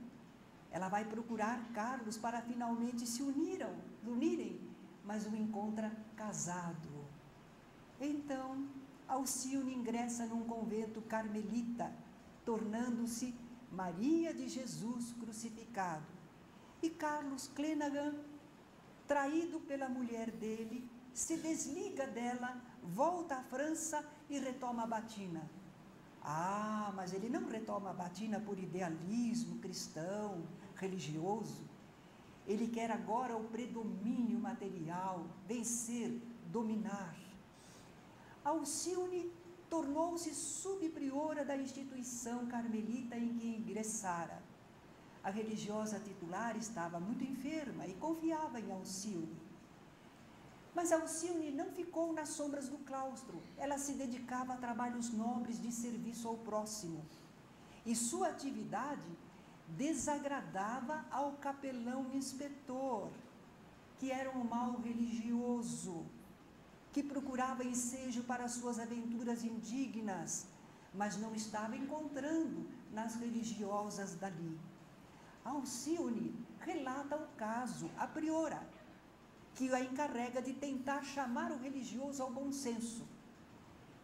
Ela vai procurar Carlos para finalmente se unirem, mas o encontra casado. Então, Alcione ingressa num convento carmelita, tornando-se Maria de Jesus crucificado. E Carlos Clenaghan, traído pela mulher dele, se desliga dela, volta à França e retoma a batina. Mas ele não retoma a batina por idealismo cristão, religioso. Ele quer agora o predomínio material, vencer, dominar. Alcione tornou-se subpriora da instituição carmelita em que ingressara. A religiosa titular estava muito enferma e confiava em Alcione. Mas Alcione não ficou nas sombras do claustro. Ela se dedicava a trabalhos nobres de serviço ao próximo. E sua atividade desagradava ao capelão inspetor, que era um mau religioso, que procurava ensejo para suas aventuras indignas, mas não estava encontrando nas religiosas dali. Alcione relata o caso à priora, que a encarrega de tentar chamar o religioso ao bom senso.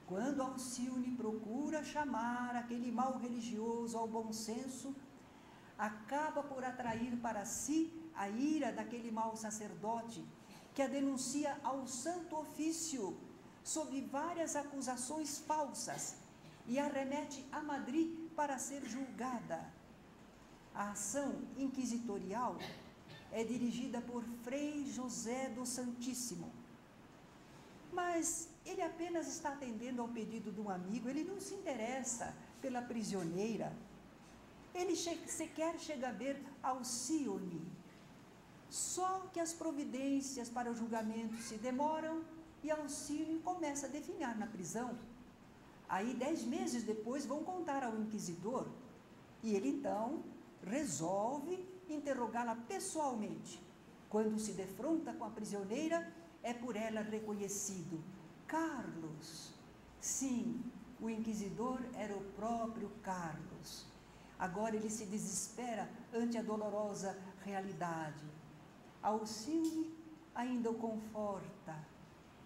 Quando Alcione procura chamar aquele mau religioso ao bom senso, acaba por atrair para si a ira daquele mau sacerdote, que a denuncia ao Santo Ofício sob várias acusações falsas e a remete a Madrid para ser julgada. A ação inquisitorial é dirigida por Frei José do Santíssimo. Mas ele apenas está atendendo ao pedido de um amigo, ele não se interessa pela prisioneira. Ele sequer chega a ver Alcione. Só que as providências para o julgamento se demoram e Alcione começa a definhar na prisão. Aí 10 meses depois vão contar ao inquisidor e ele então resolve interrogá-la pessoalmente. Quando se defronta com a prisioneira, é por ela reconhecido: Carlos. Sim, o inquisidor era o próprio Carlos. Agora ele se desespera ante a dolorosa realidade. Alcione ainda o conforta,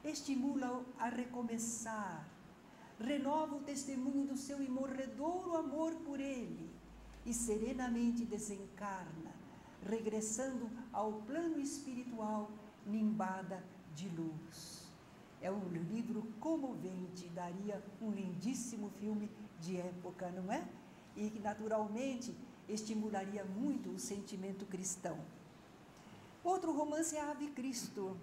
estimula-o a recomeçar, renova o testemunho do seu imorredouro amor por ele e serenamente desencarna, regressando ao plano espiritual, nimbada de luz. É um livro comovente, daria um lindíssimo filme de época, não é? E que naturalmente estimularia muito o sentimento cristão. Outro romance é Ave Cristo.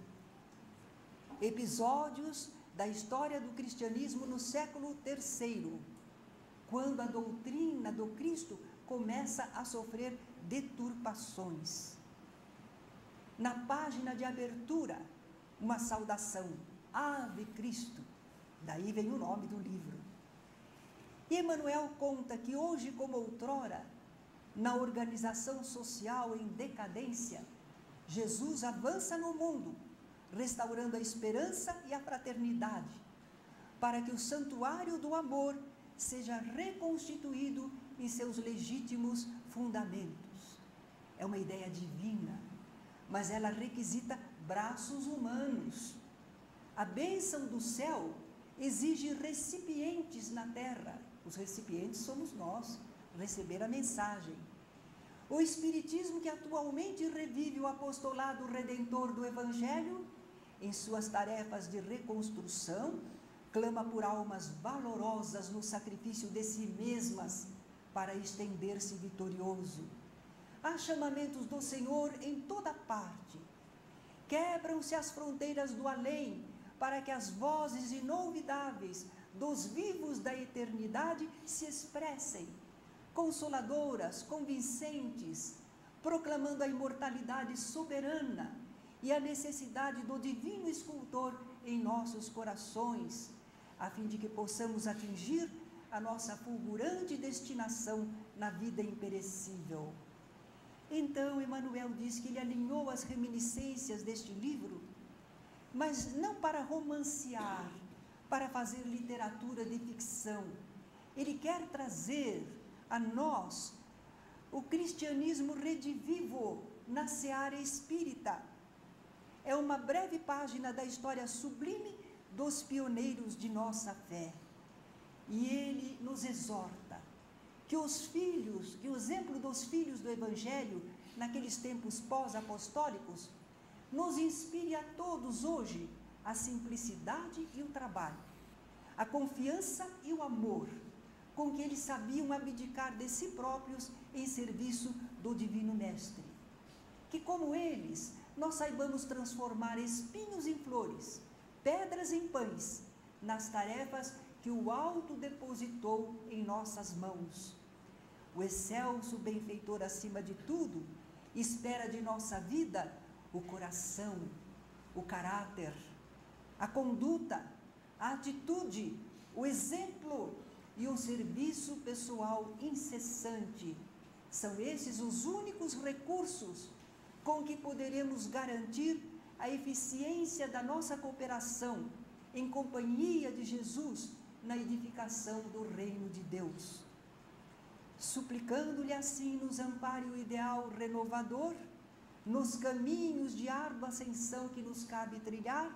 Episódios da história do cristianismo no século III, quando a doutrina do Cristo começa a sofrer deturpações. Na página de abertura, uma saudação, Ave Cristo, daí vem o nome do livro. E Emmanuel conta que hoje, como outrora, na organização social em decadência, Jesus avança no mundo, restaurando a esperança e a fraternidade, para que o santuário do amor seja reconstituído em seus legítimos fundamentos. É uma ideia divina, mas ela requisita braços humanos. A bênção do céu exige recipientes na terra. Os recipientes somos nós, receber a mensagem. O Espiritismo, que atualmente revive o apostolado redentor do Evangelho, em suas tarefas de reconstrução, clama por almas valorosas no sacrifício de si mesmas para estender-se vitorioso. Há chamamentos do Senhor em toda parte. Quebram-se as fronteiras do além para que as vozes inolvidáveis dos vivos da eternidade se expressem, consoladoras, convincentes, proclamando a imortalidade soberana e a necessidade do divino escultor em nossos corações, a fim de que possamos atingir a nossa fulgurante destinação na vida imperecível. Então, Emmanuel diz que ele alinhou as reminiscências deste livro, mas não para romancear, para fazer literatura de ficção. Ele quer trazer a nós o cristianismo redivivo na seara espírita. É uma breve página da história sublime dos pioneiros de nossa fé. E ele nos exorta que o exemplo dos filhos do Evangelho, naqueles tempos pós-apostólicos, nos inspire a todos hoje a simplicidade e o trabalho, a confiança e o amor, com que eles sabiam abdicar de si próprios em serviço do Divino Mestre. Que, como eles, nós saibamos transformar espinhos em flores, pedras em pães, nas tarefas que o alto depositou em nossas mãos. O excelso benfeitor, acima de tudo, espera de nossa vida o coração, o caráter, a conduta, a atitude, o exemplo e o serviço pessoal incessante. São esses os únicos recursos com que poderemos garantir a eficiência da nossa cooperação em companhia de Jesus na edificação do reino de Deus. Suplicando-lhe assim nos ampare o ideal renovador, nos caminhos de árdua ascensão que nos cabe trilhar,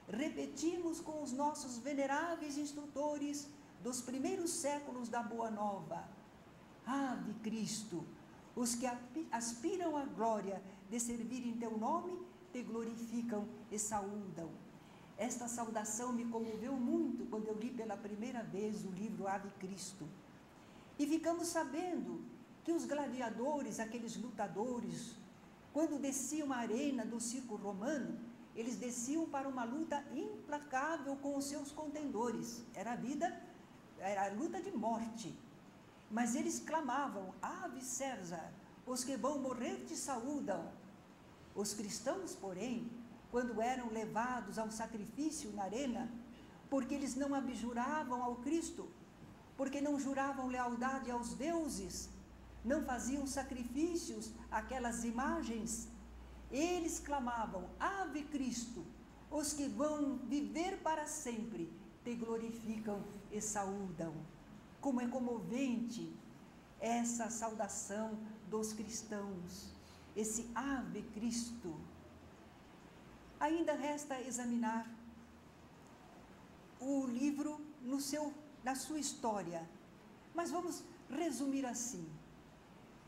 repetimos com os nossos veneráveis instrutores dos primeiros séculos da Boa Nova: Ave Cristo, os que aspiram à glória de servir em teu nome, te glorificam e saúdam. Esta saudação me comoveu muito quando eu li pela primeira vez o livro Ave Cristo. E ficamos sabendo que os gladiadores, aqueles lutadores, quando desciam a arena do circo romano, eles desciam para uma luta implacável com os seus contendores. Era a luta de morte. Mas eles clamavam: Ave César, os que vão morrer te saúdam. Os cristãos, porém, quando eram levados ao sacrifício na arena, porque eles não abjuravam ao Cristo, porque não juravam lealdade aos deuses, não faziam sacrifícios àquelas imagens, eles clamavam: Ave Cristo, os que vão viver para sempre, te glorificam e saúdam. Como é comovente essa saudação dos cristãos, esse Ave Cristo. Ainda resta examinar o livro na sua história, mas vamos resumir assim.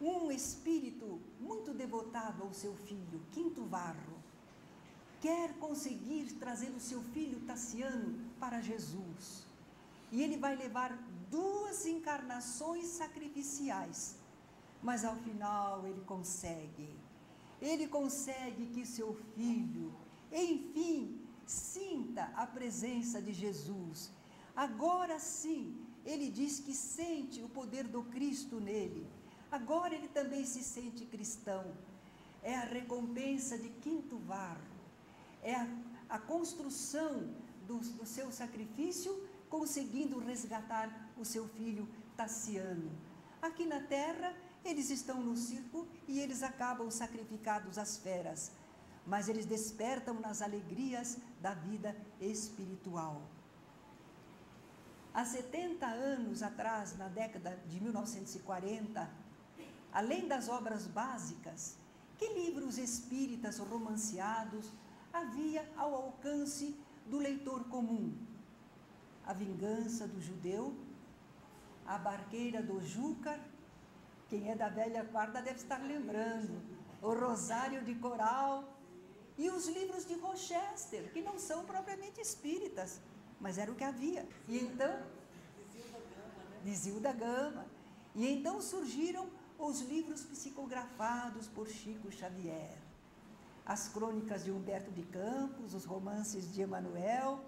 um espírito muito devotado ao seu filho, Quinto Varro, quer conseguir trazer o seu filho Tassiano para Jesus. E ele vai levar 2 encarnações sacrificiais, mas ao final ele consegue. Ele consegue que seu filho, enfim, sinta a presença de Jesus. Agora sim, ele diz que sente o poder do Cristo nele. Agora ele também se sente cristão. É a recompensa de Quinto Varro. É a construção do seu sacrifício, conseguindo resgatar o seu filho Tassiano. Aqui na terra, eles estão no circo e eles acabam sacrificados às feras, mas eles despertam nas alegrias da vida espiritual. Há 70 anos atrás, na década de 1940, além das obras básicas, que livros espíritas romanceados havia ao alcance do leitor comum? A Vingança do Judeu, A Barqueira do Júcar, quem é da velha guarda deve estar lembrando, O Rosário de Coral e os livros de Rochester, que não são propriamente espíritas, mas era o que havia. E então, de Zilda Gama, e então surgiram os livros psicografados por Chico Xavier, as crônicas de Humberto de Campos, os romances de Emanuel,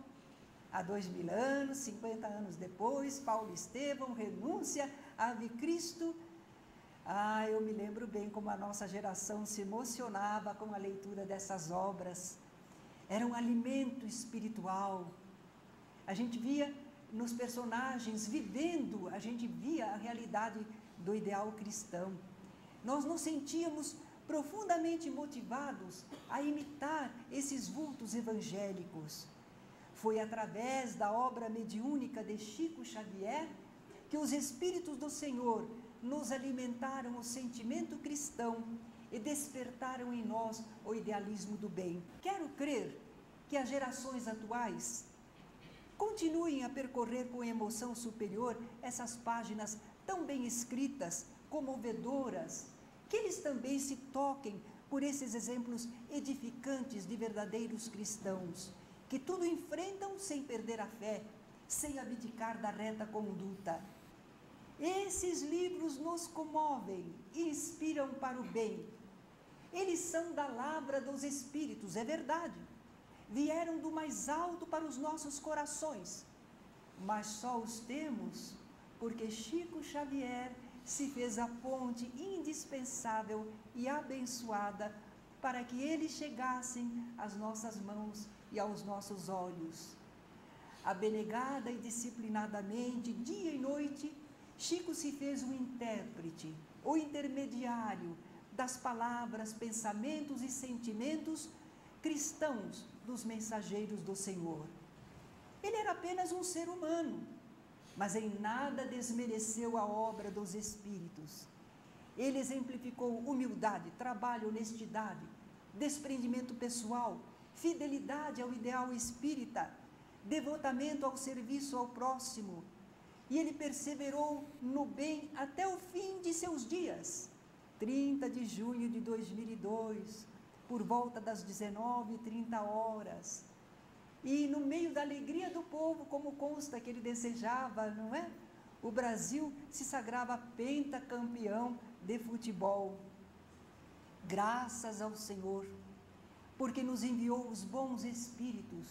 há 2000 anos, 50 anos depois, Paulo Estevão, Renúncia, Ave Cristo. Eu me lembro bem como a nossa geração se emocionava com a leitura dessas obras. Era um alimento espiritual. A gente via nos personagens vivendo, a gente via a realidade do ideal cristão. Nós nos sentíamos profundamente motivados a imitar esses vultos evangélicos. Foi através da obra mediúnica de Chico Xavier que os Espíritos do Senhor nos alimentaram o sentimento cristão e despertaram em nós o idealismo do bem. Quero crer que as gerações atuais continuem a percorrer com emoção superior essas páginas tão bem escritas, comovedoras, que eles também se toquem por esses exemplos edificantes de verdadeiros cristãos, que tudo enfrentam sem perder a fé, sem abdicar da reta conduta. Esses livros nos comovem e inspiram para o bem. Eles são da lavra dos Espíritos, é verdade. Vieram do mais alto para os nossos corações, mas só os temos porque Chico Xavier se fez a ponte indispensável e abençoada para que eles chegassem às nossas mãos e aos nossos olhos. Abnegada e disciplinadamente, dia e noite, Chico se fez um intérprete, o intermediário das palavras, pensamentos e sentimentos cristãos dos mensageiros do Senhor. Ele era apenas um ser humano, mas em nada desmereceu a obra dos Espíritos. Ele exemplificou humildade, trabalho, honestidade, desprendimento pessoal, fidelidade ao ideal espírita, devotamento ao serviço ao próximo, e ele perseverou no bem até o fim de seus dias. 30 de junho de 2002, por volta das 19h30, e no meio da alegria do povo, como consta que ele desejava, não é? O Brasil se sagrava pentacampeão de futebol. Graças ao Senhor, porque nos enviou os bons espíritos,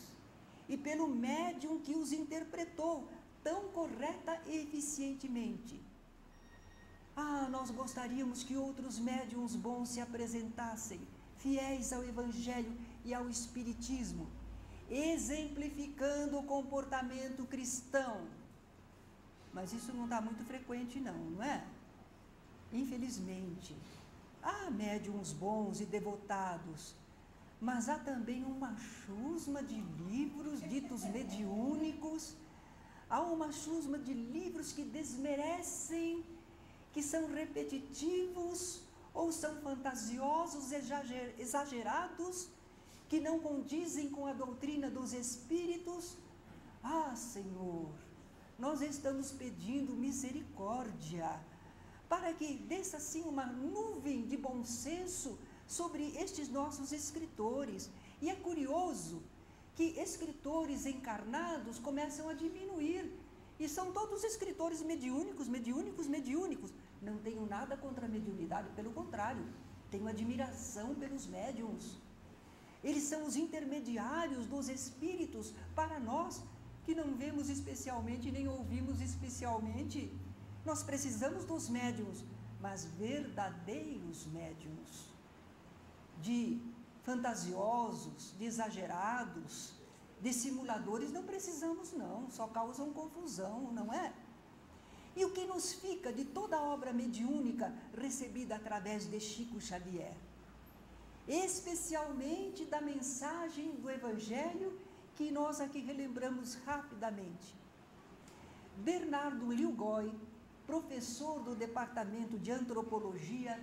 e pelo médium que os interpretou tão correta e eficientemente. Nós gostaríamos que outros médiuns bons se apresentassem, fiéis ao Evangelho e ao Espiritismo, exemplificando o comportamento cristão. Mas isso não está muito frequente não é? Infelizmente. Há médiuns bons e devotados, mas há também uma chusma de livros ditos mediúnicos, há uma chusma de livros que desmerecem, que são repetitivos ou são fantasiosos, exagerados, que não condizem com a doutrina dos Espíritos. Senhor, nós estamos pedindo misericórdia para que desça assim uma nuvem de bom senso sobre estes nossos escritores. E é curioso que escritores encarnados começam a diminuir, e são todos escritores mediúnicos. Não tenho nada contra a mediunidade, pelo contrário, tenho admiração pelos médiuns. Eles são os intermediários dos espíritos para nós, que não vemos especialmente, nem ouvimos especialmente. Nós precisamos dos médiuns, mas verdadeiros médiuns, de fantasiosos, de exagerados, de simuladores, não precisamos não, só causam confusão, não é? E o que nos fica de toda a obra mediúnica recebida através de Chico Xavier? Especialmente da mensagem do Evangelho, que nós aqui relembramos rapidamente. Bernardo Lilgoy, professor do Departamento de Antropologia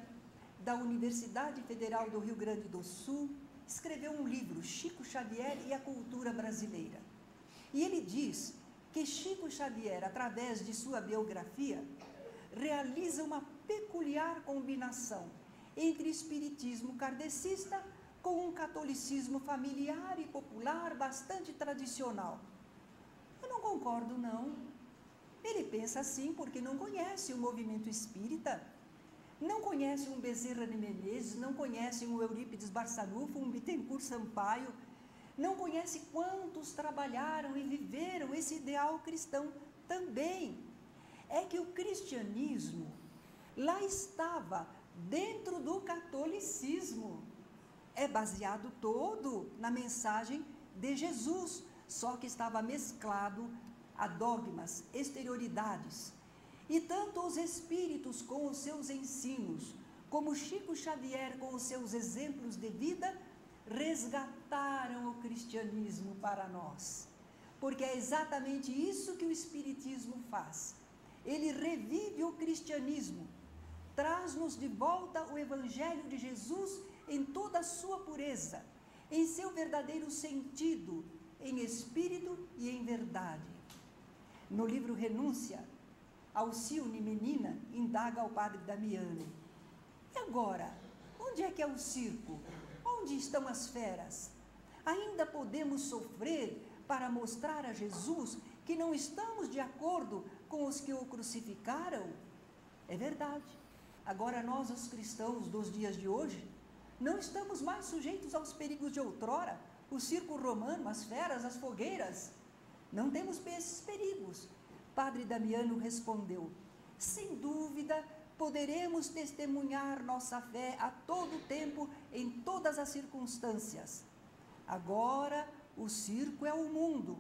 da Universidade Federal do Rio Grande do Sul, escreveu um livro, Chico Xavier e a Cultura Brasileira. E ele diz que Chico Xavier, através de sua biografia, realiza uma peculiar combinação entre espiritismo kardecista com um catolicismo familiar e popular bastante tradicional. Eu não concordo, não. Ele pensa assim porque não conhece o movimento espírita, não conhece um Bezerra de Menezes, não conhece um Eurípides Barçanufo, um Bittencourt Sampaio, não conhece quantos trabalharam e viveram esse ideal cristão também. É que o cristianismo lá estava dentro do catolicismo. É baseado todo na mensagem de Jesus, só que estava mesclado a dogmas, exterioridades. E tanto os espíritos com os seus ensinos, como Chico Xavier com os seus exemplos de vida, resgataram o cristianismo para nós. Porque é exatamente isso que o espiritismo faz. Ele revive o cristianismo, traz-nos de volta o Evangelho de Jesus em toda a sua pureza, em seu verdadeiro sentido, em espírito e em verdade. No livro Renúncia, Alcione Menina indaga ao padre Damiano: e agora, onde é que é o circo? Onde estão as feras? Ainda podemos sofrer para mostrar a Jesus que não estamos de acordo com os que o crucificaram? É verdade. Agora nós, os cristãos dos dias de hoje, não estamos mais sujeitos aos perigos de outrora, o circo romano, as feras, as fogueiras. Não temos esses perigos. Padre Damiano respondeu: sem dúvida, poderemos testemunhar nossa fé a todo tempo, em todas as circunstâncias. Agora, o circo é o mundo,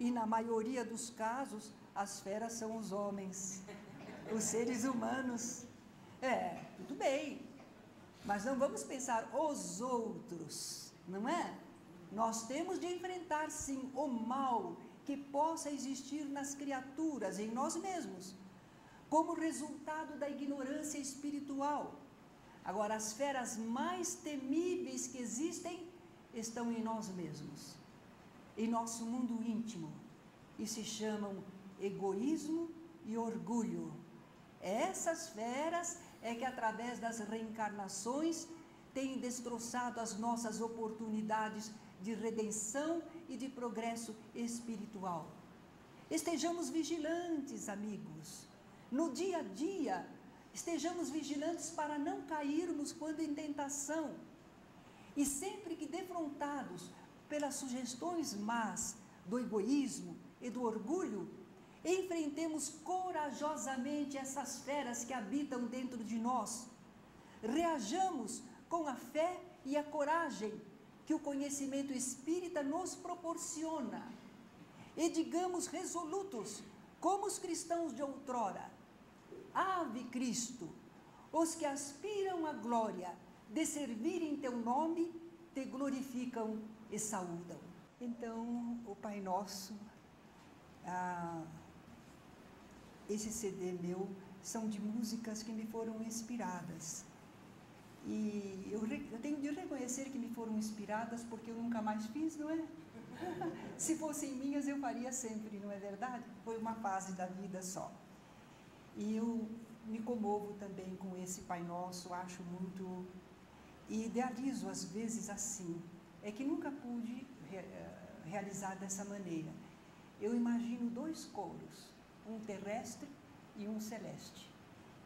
e na maioria dos casos, as feras são os homens, os seres humanos. Tudo bem, mas não vamos pensar os outros, não é? Nós temos de enfrentar, sim, o mal que possa existir nas criaturas, em nós mesmos, como resultado da ignorância espiritual. Agora, as feras mais temíveis que existem estão em nós mesmos, em nosso mundo íntimo, e se chamam egoísmo e orgulho. Essas feras é que, através das reencarnações, têm destroçado as nossas oportunidades de redenção e de progresso espiritual. Estejamos vigilantes, amigos. No dia a dia, estejamos vigilantes para não cairmos quando em tentação. E sempre que defrontados pelas sugestões más do egoísmo e do orgulho, enfrentemos corajosamente essas feras que habitam dentro de nós. Reajamos com a fé e a coragem que o conhecimento espírita nos proporciona. E digamos resolutos, como os cristãos de outrora: Ave Cristo, os que aspiram à glória de servir em teu nome, te glorificam e saúdam. Então, o Pai Nosso, esse CD meu, são de músicas que me foram inspiradas. E eu tenho de reconhecer que me foram inspiradas porque eu nunca mais fiz, não é? Se fossem minhas, eu faria sempre, não é verdade? Foi uma fase da vida só. E eu me comovo também com esse Pai Nosso, acho muito, e idealizo às vezes assim, é que nunca pude realizar dessa maneira. Eu imagino dois coros, um terrestre e um celeste,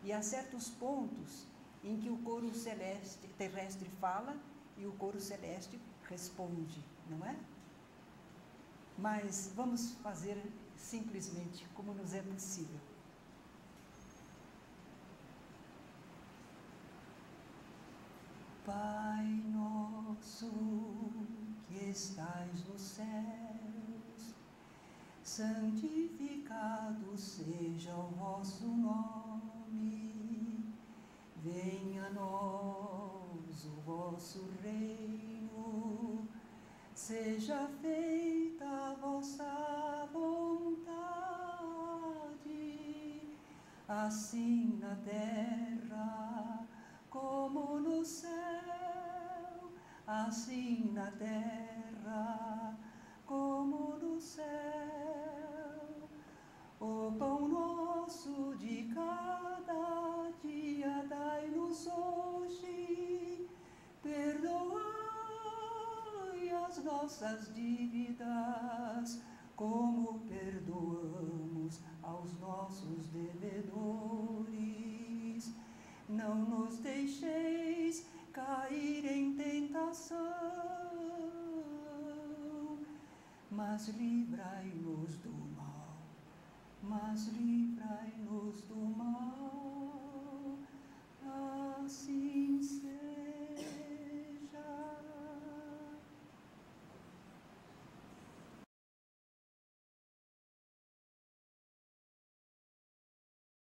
e há certos pontos em que o coro terrestre fala e o coro celeste responde, não é? Mas vamos fazer simplesmente como nos é possível. Pai nosso que estais nos céus, santificado seja o vosso nome, venha a nós o vosso reino, seja feita a vossa vontade, assim na terra como no céu, assim na terra como no céu. O pão nosso de cada dia dai-nos hoje, perdoai as nossas dívidas, como perdoamos aos nossos devedores. Não nos deixeis cair em tentação, mas livrai-nos do mal. Mas livrai-nos do mal. Assim seja.